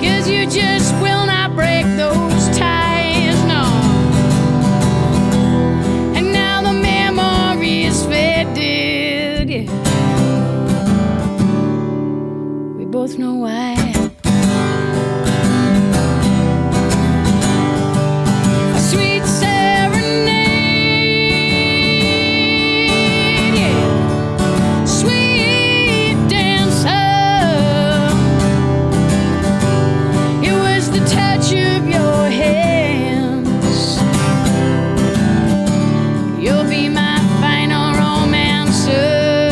'Cause you just will not break those ties, no. And now the memory is faded. We both know why. A sweet serenade, yeah. Sweet dancer. It was the touch of your hands. You'll be my final romancer.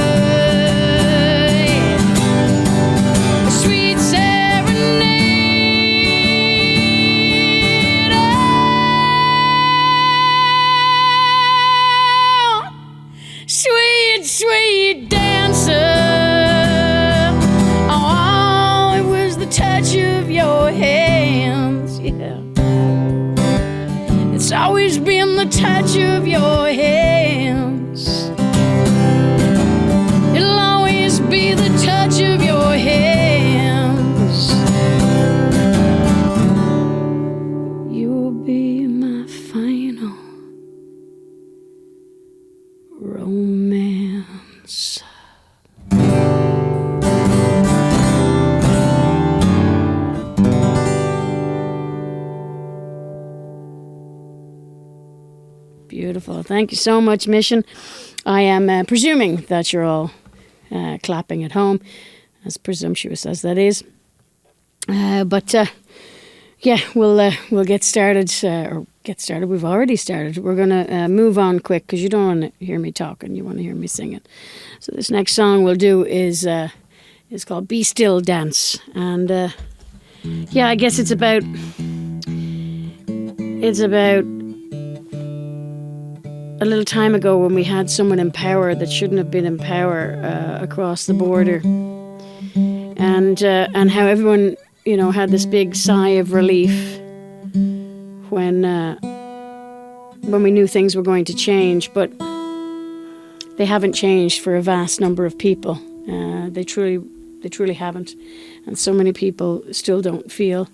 Yeah. A sweet serenade. Oh, sweet, sweet dancer. Oh, it was the touch of your hands, yeah. It's always been the touch of your hands. It'll always be the touch of your hands. You'll be my final romance. Beautiful. Thank you so much, Mission. I am presuming that you're all clapping at home, as presumptuous as that is. But yeah, we'll get started. Or get started. We've already started. We're gonna move on quick because you don't want to hear me talking. You want to hear me singing. So this next song we'll do is called "Be Still Dance," and yeah, I guess it's about a little time ago when we had someone in power that shouldn't have been in power across the border. and how everyone, you know, had this big sigh of relief when we knew things were going to change, but they haven't changed for a vast number of people. They truly haven't, and so many people still don't feel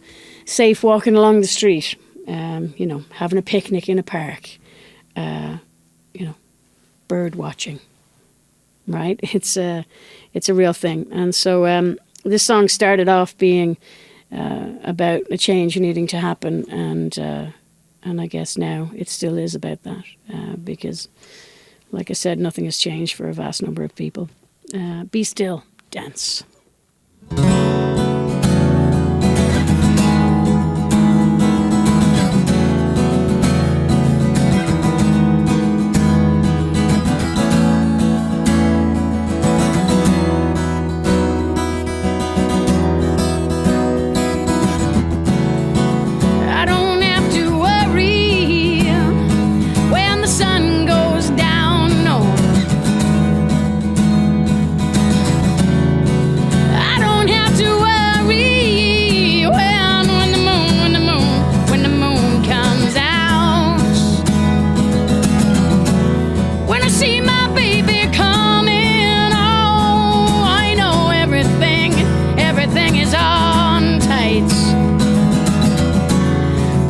safe walking along the street. You know, having a picnic in a park. You know, bird watching. Right? It's a real thing, and so this song started off being about a change needing to happen, and I guess now it still is about that, because, like I said, nothing has changed for a vast number of people. Be still, dance.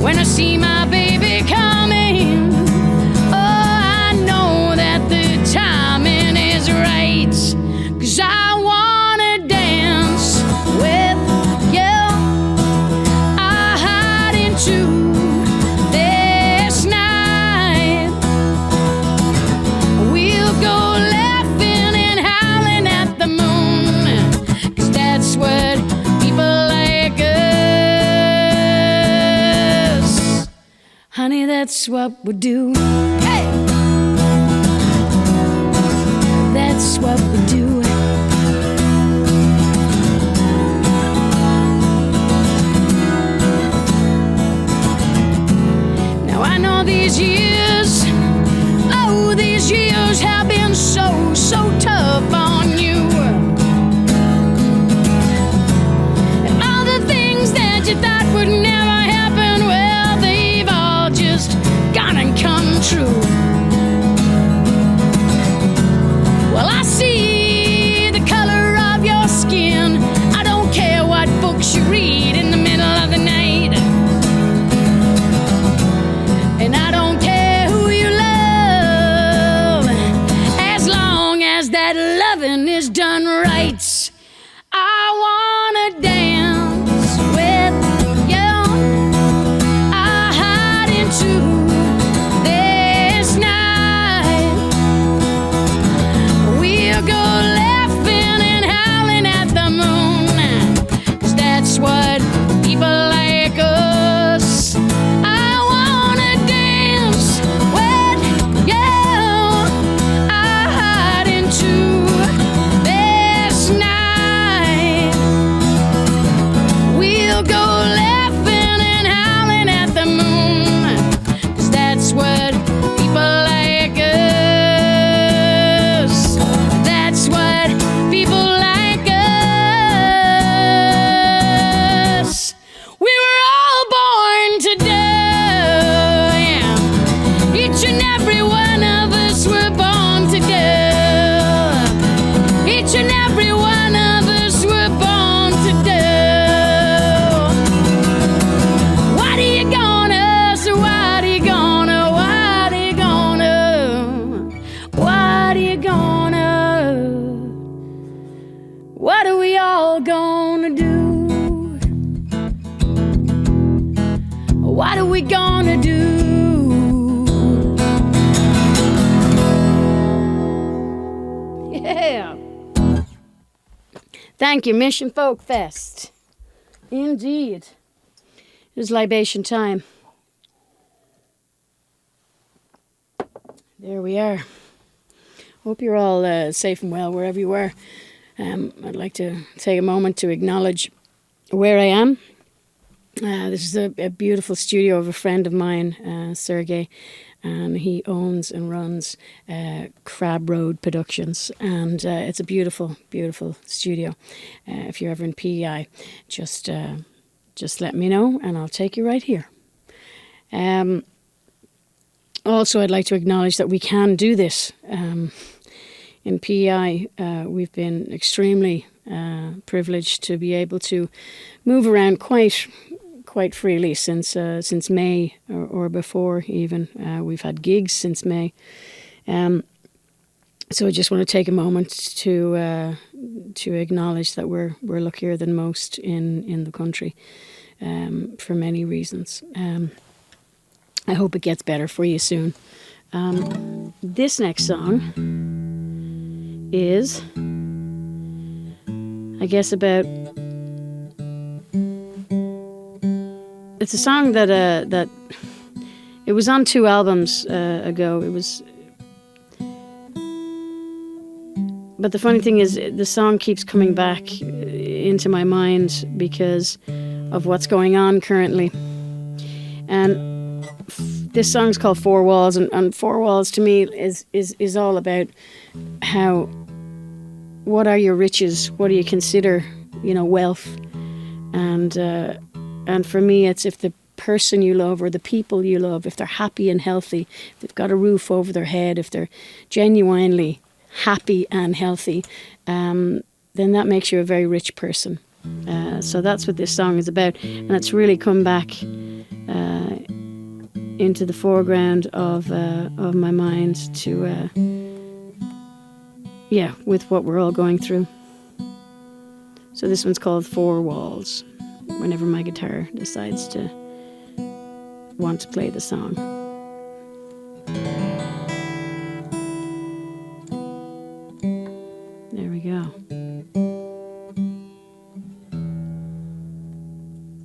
When I see my baby coming, oh, I know that the timing is right. 'Cause I wanna dance with you. I hide into this night. We'll go laughing and howling at the moon. 'Cause that's what people like us. Honey, that's what we do. Hey! That's what we do. Now I know these years, oh, these years have been so, so tough on you. And all the things that you thought would never happen, well, they've all just gone and come true. Well, I see the color of your skin. I don't care what books you read in the middle of the night. And I don't care who you love, as long as that loving is done right. I wanna dance with you. I hide into this night. We'll go laughing and howling at the moon. 'Cause that's what people like us. I wanna dance with you. I hide into this night. We'll go laughing and howling at the moon. 'Cause that's what people like us. That's what people like us. We were all born to die. Each and every one of us were born to die. Each and every one of us were born to die. What are you gonna, so what are you gonna, what are you gonna, what are you gonna, what are we all gonna do? What are we gonna do? Yeah. Thank you, Mission Folk Fest. Indeed. It was libation time. There we are. Hope you're all safe and well wherever you are. I'd like to take a moment to acknowledge where I am. This is a beautiful studio of a friend of mine, Sergey, and he owns and runs Crab Road Productions, and it's a beautiful, beautiful studio. If you're ever in PEI, just let me know, and I'll take you right here. Also, I'd like to acknowledge that we can do this. In PEI, we've been extremely privileged to be able to move around quite freely since May or before even. We've had gigs since May. So I just want to take a moment to acknowledge that we're luckier than most in the country for many reasons. I hope it gets better for you soon. This next song is, I guess, about. It's a song that it was on 2 albums ago. It was, but the funny thing is, the song keeps coming back into my mind because of what's going on currently. And this song's called Four Walls, and Four Walls to me is all about how, what are your riches? What do you consider, wealth? And for me, it's if the person you love or the people you love, if they're happy and healthy, if they've got a roof over their head, if they're genuinely happy and healthy, then that makes you a very rich person. So that's what this song is about, and it's really come back into the foreground of my mind to, with what we're all going through. So this one's called Four Walls, whenever my guitar decides to want to play the song. There we go.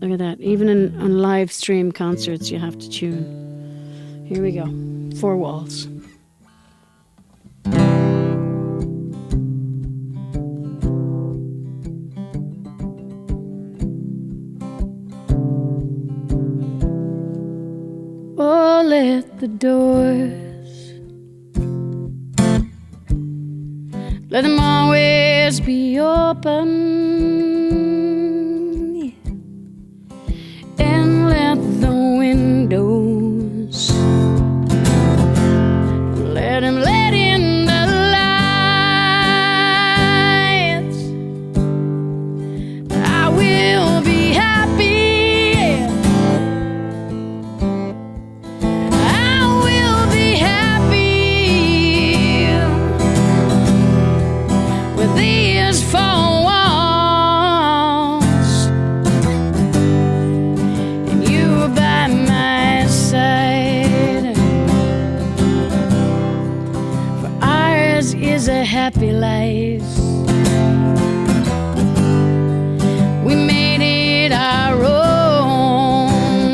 Look at that. Even on live stream concerts, you have to tune. Here we go. Four Walls. Oh, let the doors, let them always be open. And let the windows, let him let in the lights. I will be happy. I will be happy with these 4 walls and you by my side. For ours is a happy life. We made it our own.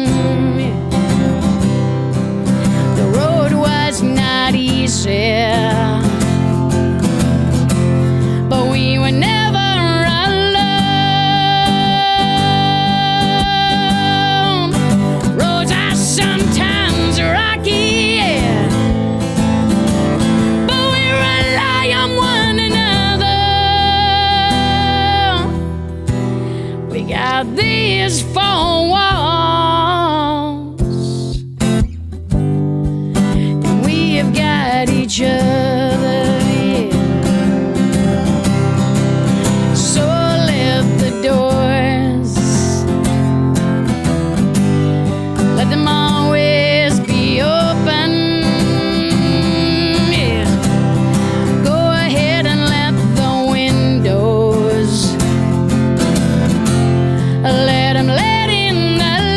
The road was not easy, but we were never alone. Roads are sometimes rocky, but we rely on one another. We got these 4 walls, and we have got each other. So let the doors, let them always be open. Yeah. Go ahead and let the windows, let them let in the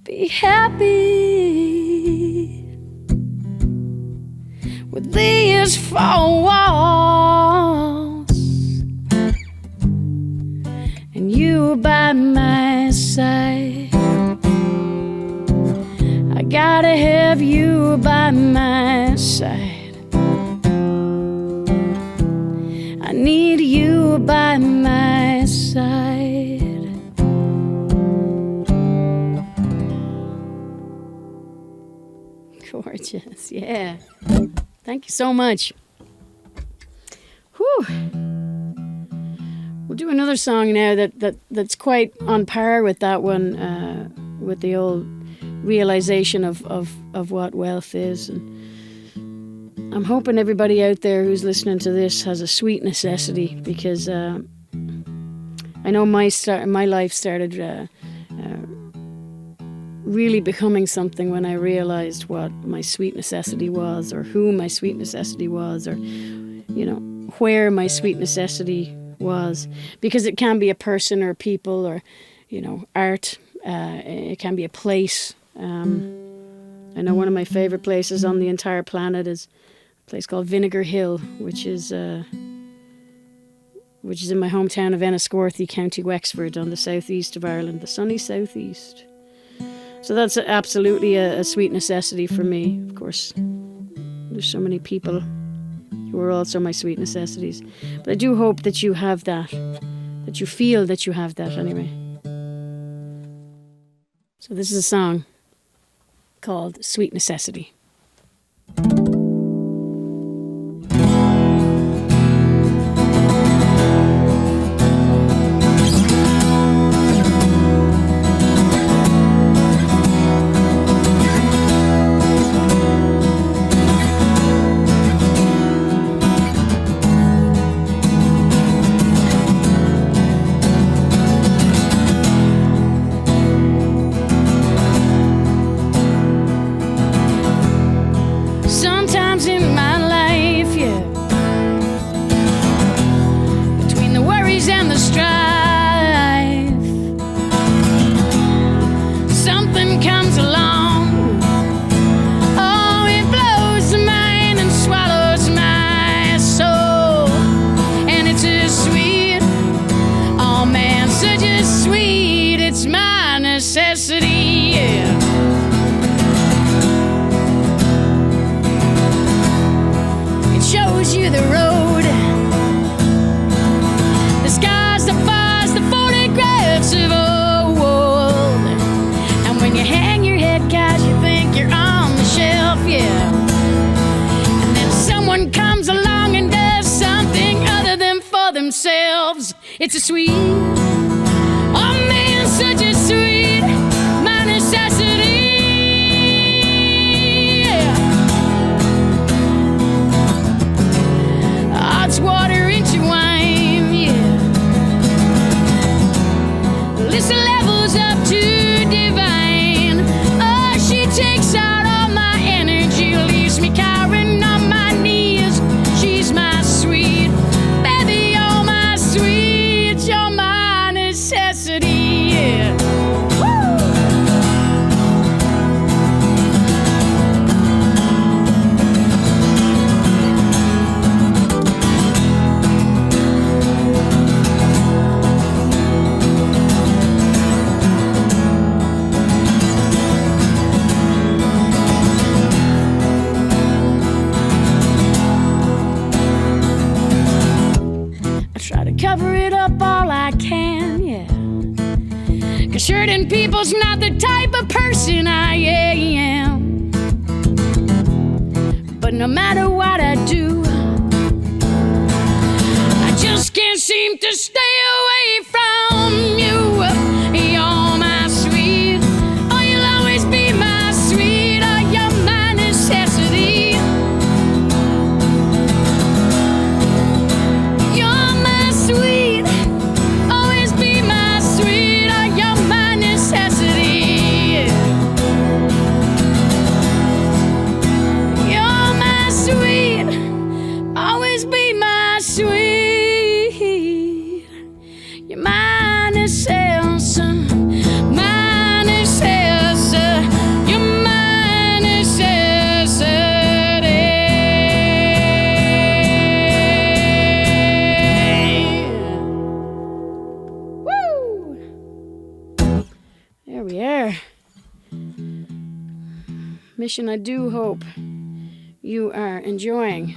be happy with these four walls and you by my side. I gotta have you by my side. I need you by my side. Gorgeous, yeah. Thank you so much. Whew. We'll do another song now that's quite on par with that one, with the old realization of what wealth is. And I'm hoping everybody out there who's listening to this has a sweet necessity, because I know my life started really becoming something when I realized what my sweet necessity was, or who my sweet necessity was, or, you know, where my sweet necessity was. Because it can be a person or people or, you know, art. It can be a place. I know one of my favorite places on the entire planet is a place called Vinegar Hill, which is in my hometown of Enniscorthy, County Wexford, on the southeast of Ireland, the sunny southeast. So that's absolutely a sweet necessity for me. Of course, there's so many people who are also my sweet necessities. But I do hope that you have that you feel that you have that anyway. So this is a song called Sweet Necessity. It's a sweet, oh man, such a sweet, my necessity. Yeah. Hot water into wine, yeah. Listen, levels up to divine. Oh, she takes out all my energy, leaves me cowering on my knees. She's my sweet baby, oh my sweet. You're my necessity, yeah. I try to cover it up all I can, yeah. 'Cause certain people's not the type of person I am. But no matter what I do, I just can't seem to stay away from you. You're my sweet, oh, you'll always be my sweet, oh, you're my necessity. You're my sweet, always be my sweet, oh, you're my necessity. You're my sweet, always be my sweet. Mission, I do hope you are enjoying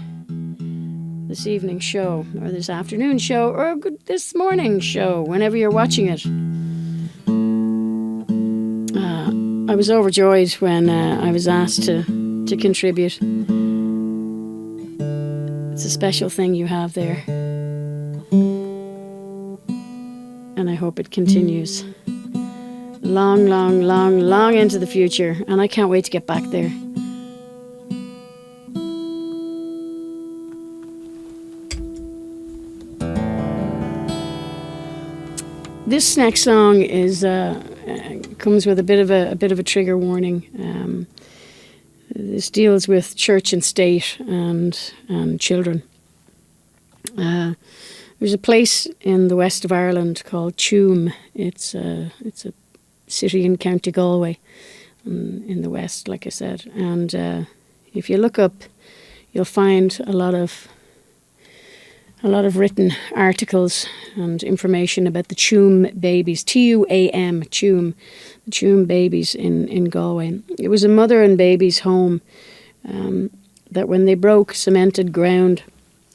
this evening show, or this afternoon show, or this morning show, whenever you're watching it. I was overjoyed when I was asked to contribute. It's a special thing you have there. And I hope it continues long, long, long, long into the future. And I can't wait to get back there. This next song is comes with a bit of a trigger warning. This deals with church and state and children. There's a place in the west of Ireland called Tuam. It's a city in County Galway, in the west, like I said. And if you look up, you'll find a lot of written articles and information about the Tuam babies, Tuam, Tuam, the Tuam babies in Galway. It was a mother and baby's home that when they broke cemented ground,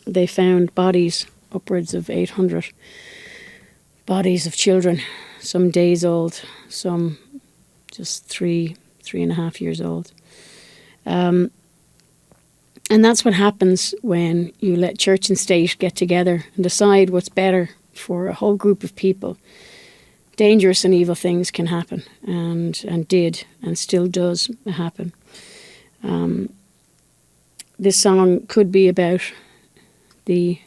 they found bodies, upwards of 800 bodies of children, some days old, some just 3.5 years old. And that's what happens when you let church and state get together and decide what's better for a whole group of people. Dangerous and evil things can happen, and did, and still does happen. This song could be about the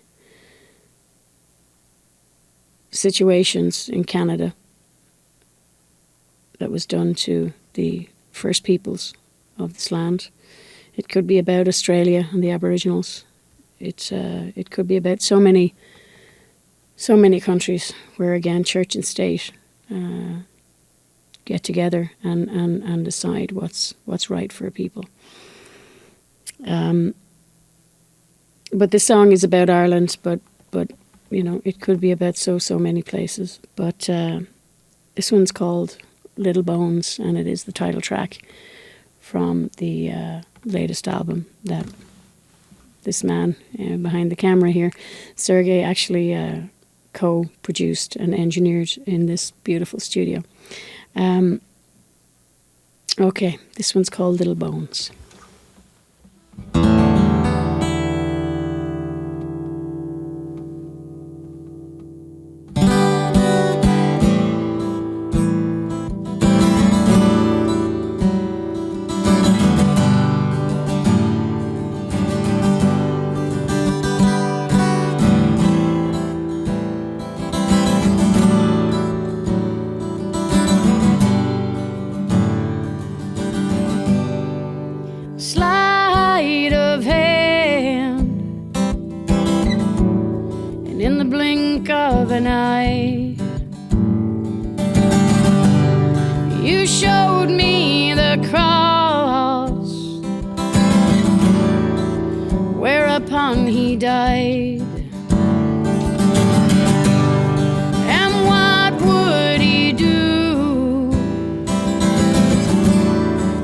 situations in Canada that was done to the First Peoples of this land. It could be about Australia and the Aboriginals. It could be about so many countries where, again, church and state get together and decide what's right for a people. But this song is about Ireland, but you know, it could be about so many places. But this one's called Little Bones, and it is the title track from the latest album that this man behind the camera here, Sergey, actually co-produced and engineered in this beautiful studio. Okay, this one's called Little Bones. Sleight of hand, and in the blink of an eye, you showed me the cross whereupon he died. And what would he do?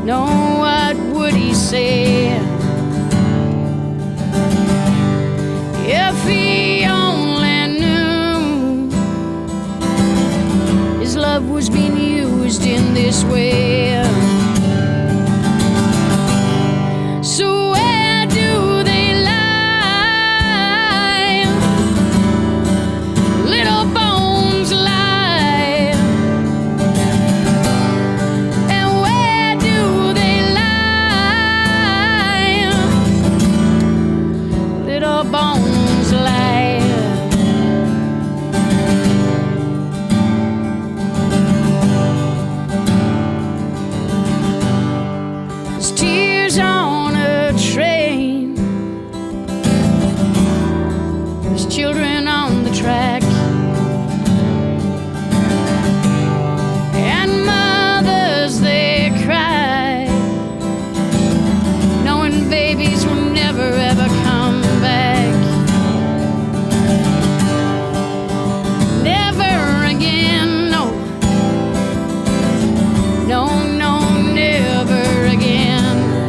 No, what would he say if he only knew his love was being used in this way? So where do they lie? Little bones lie. And where do they lie? Little bones lie. There's tears on a train. There's children on the track. And mothers, they cry, knowing babies will never ever come back. Never again, no, no, no, never again.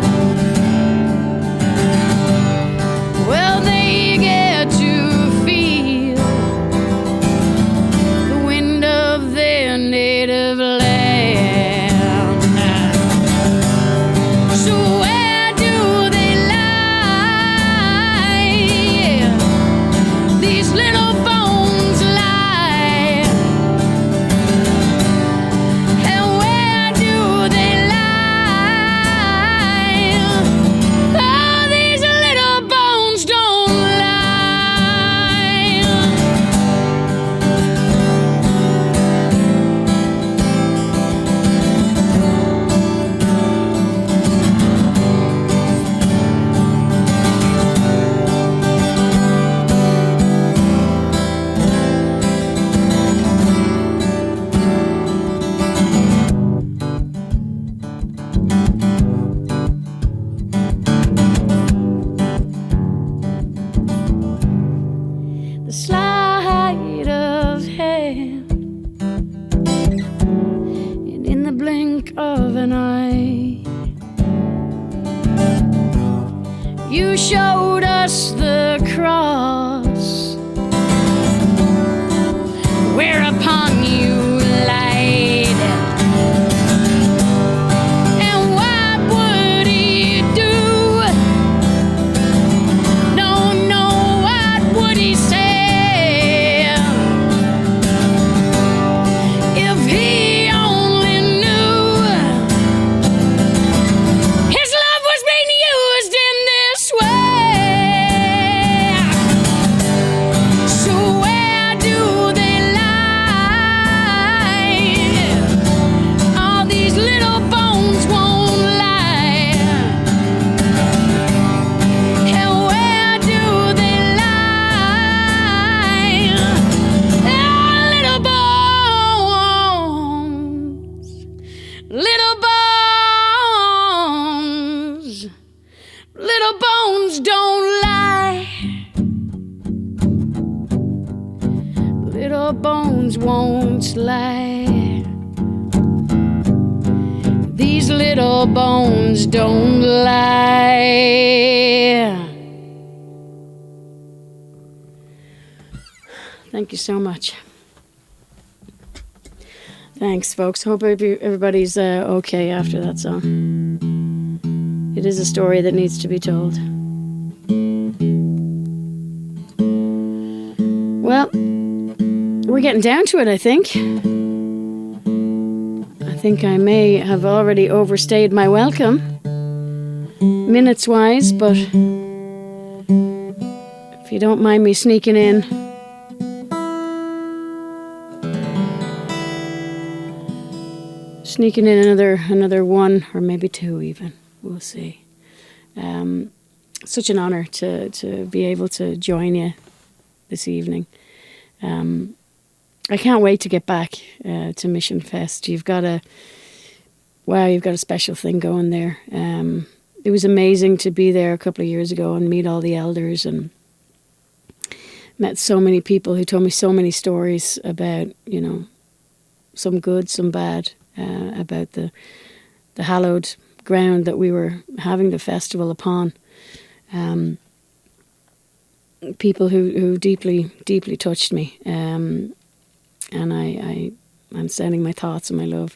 you showed us the cross, whereupon you laid. And what would he do? Don't know, what would he say? If he only knew his love was being used in this way. So where do they lie? All these little bones won't lie. And where do they lie? Little bones, little bones, little bones don't lie. Little bones won't lie. These little bones don't lie. Thank you so much. Thanks, folks. Hope everybody's okay after that song. It is a story that needs to be told. Well, we're getting down to it, I think. I think I may have already overstayed my welcome, minutes-wise, but if you don't mind me sneaking in. Sneaking in another one, or maybe two even. We'll see. Such an honor to be able to join you this evening. I can't wait to get back to Mission Fest. You've got a special thing going there. It was amazing to be there a couple of years ago and meet all the elders, and met so many people who told me so many stories about, some good, some bad, about the hallowed ground that we were having the festival upon. People who deeply, deeply touched me. And I'm sending my thoughts and my love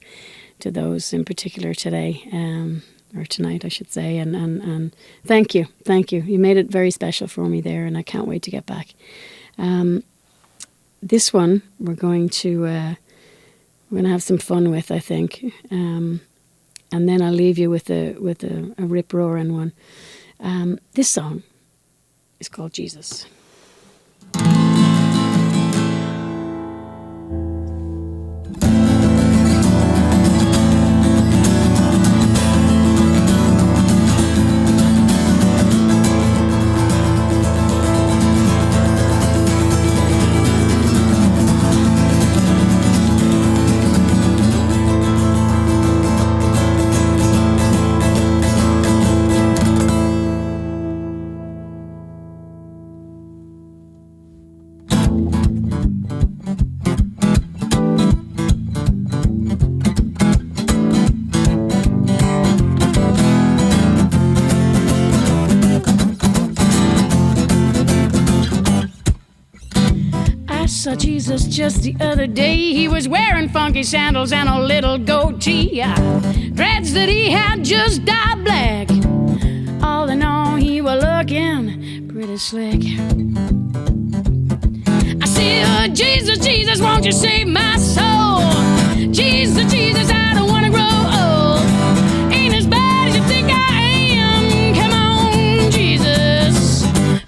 to those in particular today, or tonight, I should say. And thank you. You made it very special for me there, and I can't wait to get back. This one we're going to have some fun with, I think. And then I'll leave you with a rip-roaring one. This song is called Jesus. Saw Jesus just the other day. He was wearing funky sandals and a little goatee. Dreads that he had just dyed black. All in all, he was looking pretty slick. I said, Jesus, Jesus, won't you save my soul? Jesus, Jesus, I don't want to grow old. Ain't as bad as you think I am. Come on, Jesus,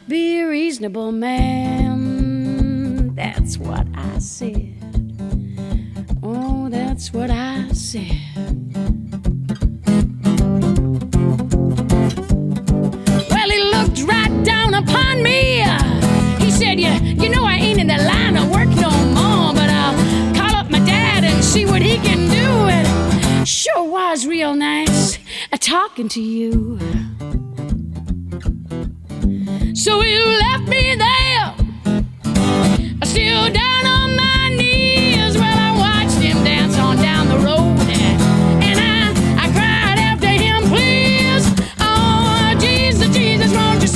be a reasonable man. That's what I said. Oh, that's what I said. Well, he looked right down upon me. He said, you know I ain't in the line of work no more, but I'll call up my dad and see what he can do. It sure was real nice talking to you. So he left me there, still down on my knees, while I watched him dance on down the road. And I cried after him, please, oh, Jesus, Jesus, won't you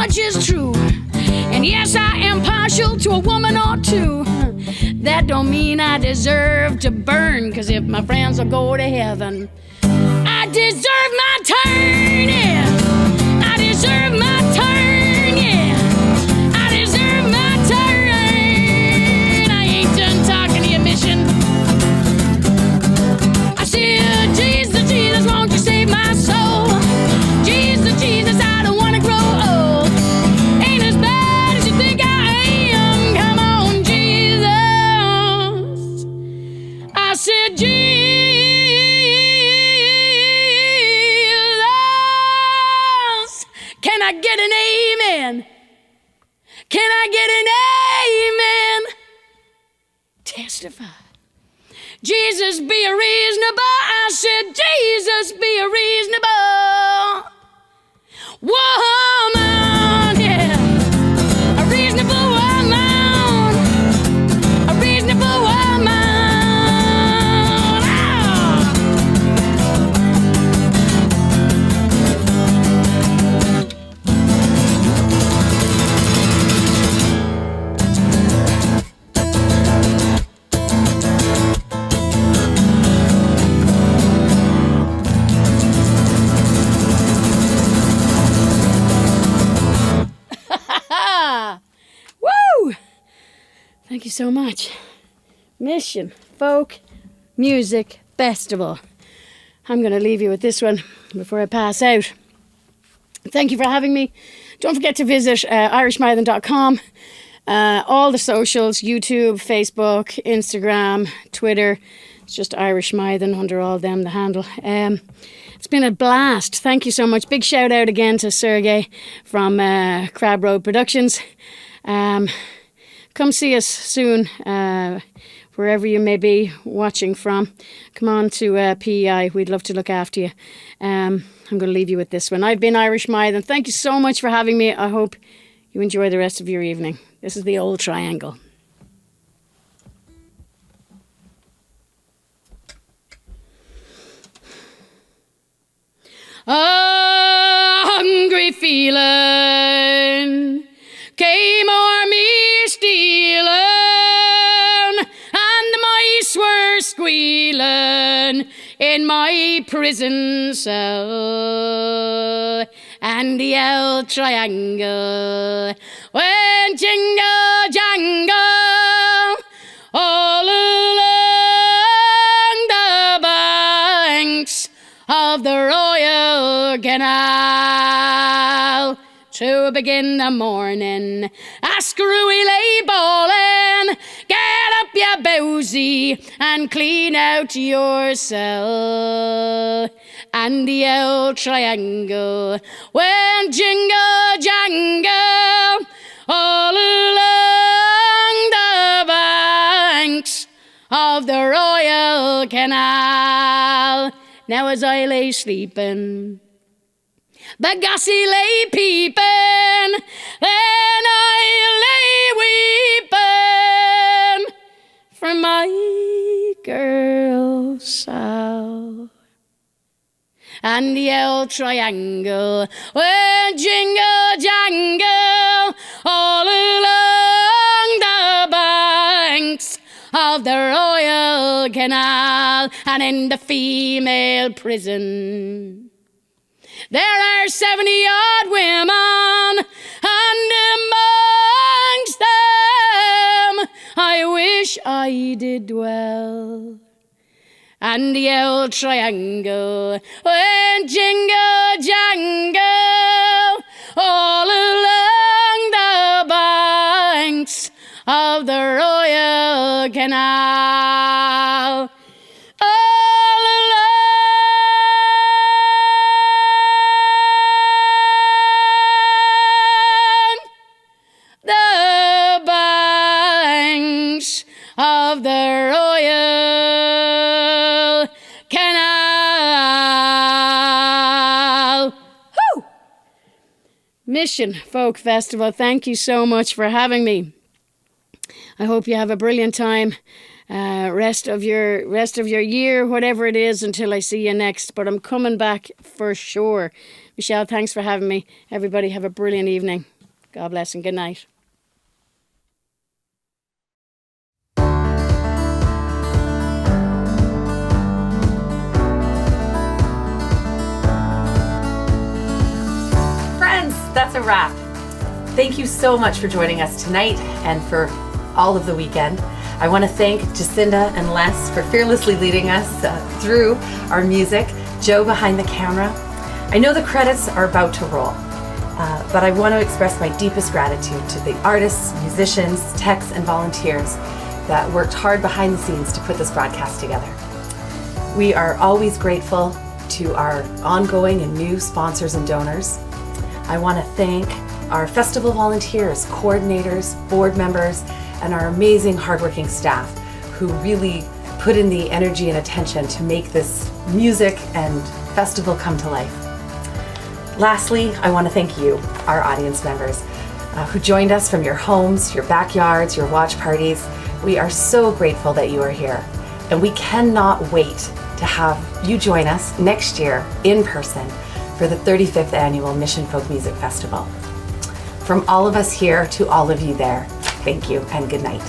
much is true. And yes, I am partial to a woman or two. That don't mean I deserve to burn, 'cause if my friends will go to heaven, I deserve my turn, yeah. I deserve my turn, yeah. I deserve my turn. I ain't done talking to you, mission. I said, Jesus, Jesus, won't you save my soul? Jesus, Jesus, I don't wanna grow old. Ain't as bad as you think I am. Come on, Jesus. I said, Jesus, can I get an amen? Can I get an amen? Testify. Jesus, be a reasonable. I said, Jesus, be a reasonable woman, yeah. A reasonable woman. A reasonable woman. Ah! Woo! Thank you so much. Mission Folk Music Festival. I'm going to leave you with this one before I pass out. Thank you for having me. Don't forget to visit irishmythen.com. All the socials, YouTube, Facebook, Instagram, Twitter. It's just Irish Mythen under all them, the handle. It's been a blast. Thank you so much. Big shout out again to Sergey from Crab Road Productions. Come see us soon, wherever you may be watching from. Come on to PEI. We'd love to look after you. I'm going to leave you with this one. I've been Irish Mythen. Thank you so much for having me. I hope you enjoy the rest of your evening. This is the Old Triangle. A hungry feeling came o'er me stealing, and the mice were squealing in my prison cell, and the Old Triangle went jingle jangle all along the banks of the Royal Canal. To begin the morning, a screwy lay bawling, get up, you bowsy, and clean out your cell. And the Old Triangle went jingle jangle all along the banks of the Royal Canal. Now as I lay sleeping, the gossie lay peeping, then I lay weeping for my girl Sal. And the Old Triangle went jingle jangle all along the banks of the Royal Canal, and in the female prison there are 70-odd women, and amongst them I wish I did dwell. And the Old Triangle went jingle jangle all along the banks of the Royal Canal. All along the banks of the Royal Canal. Woo! Mission Folk Festival, thank you so much for having me. I hope you have a brilliant time. Rest of your year, whatever it is, until I see you next. But I'm coming back for sure. Michelle, thanks for having me. Everybody have a brilliant evening. God bless and good night. Friends, that's a wrap. Thank you so much for joining us tonight and for all of the weekend. I want to thank Jacinda and Les for fearlessly leading us through our music, Joe behind the camera. I know the credits are about to roll, but I want to express my deepest gratitude to the artists, musicians, techs, and volunteers that worked hard behind the scenes to put this broadcast together. We are always grateful to our ongoing and new sponsors and donors. I want to thank our festival volunteers, coordinators, board members, and our amazing hardworking staff who really put in the energy and attention to make this music and festival come to life. Lastly, I want to thank you, our audience members, who joined us from your homes, your backyards, your watch parties. We are so grateful that you are here, and we cannot wait to have you join us next year in person for the 35th Annual Mission Folk Music Festival. From all of us here to all of you there, thank you and good night.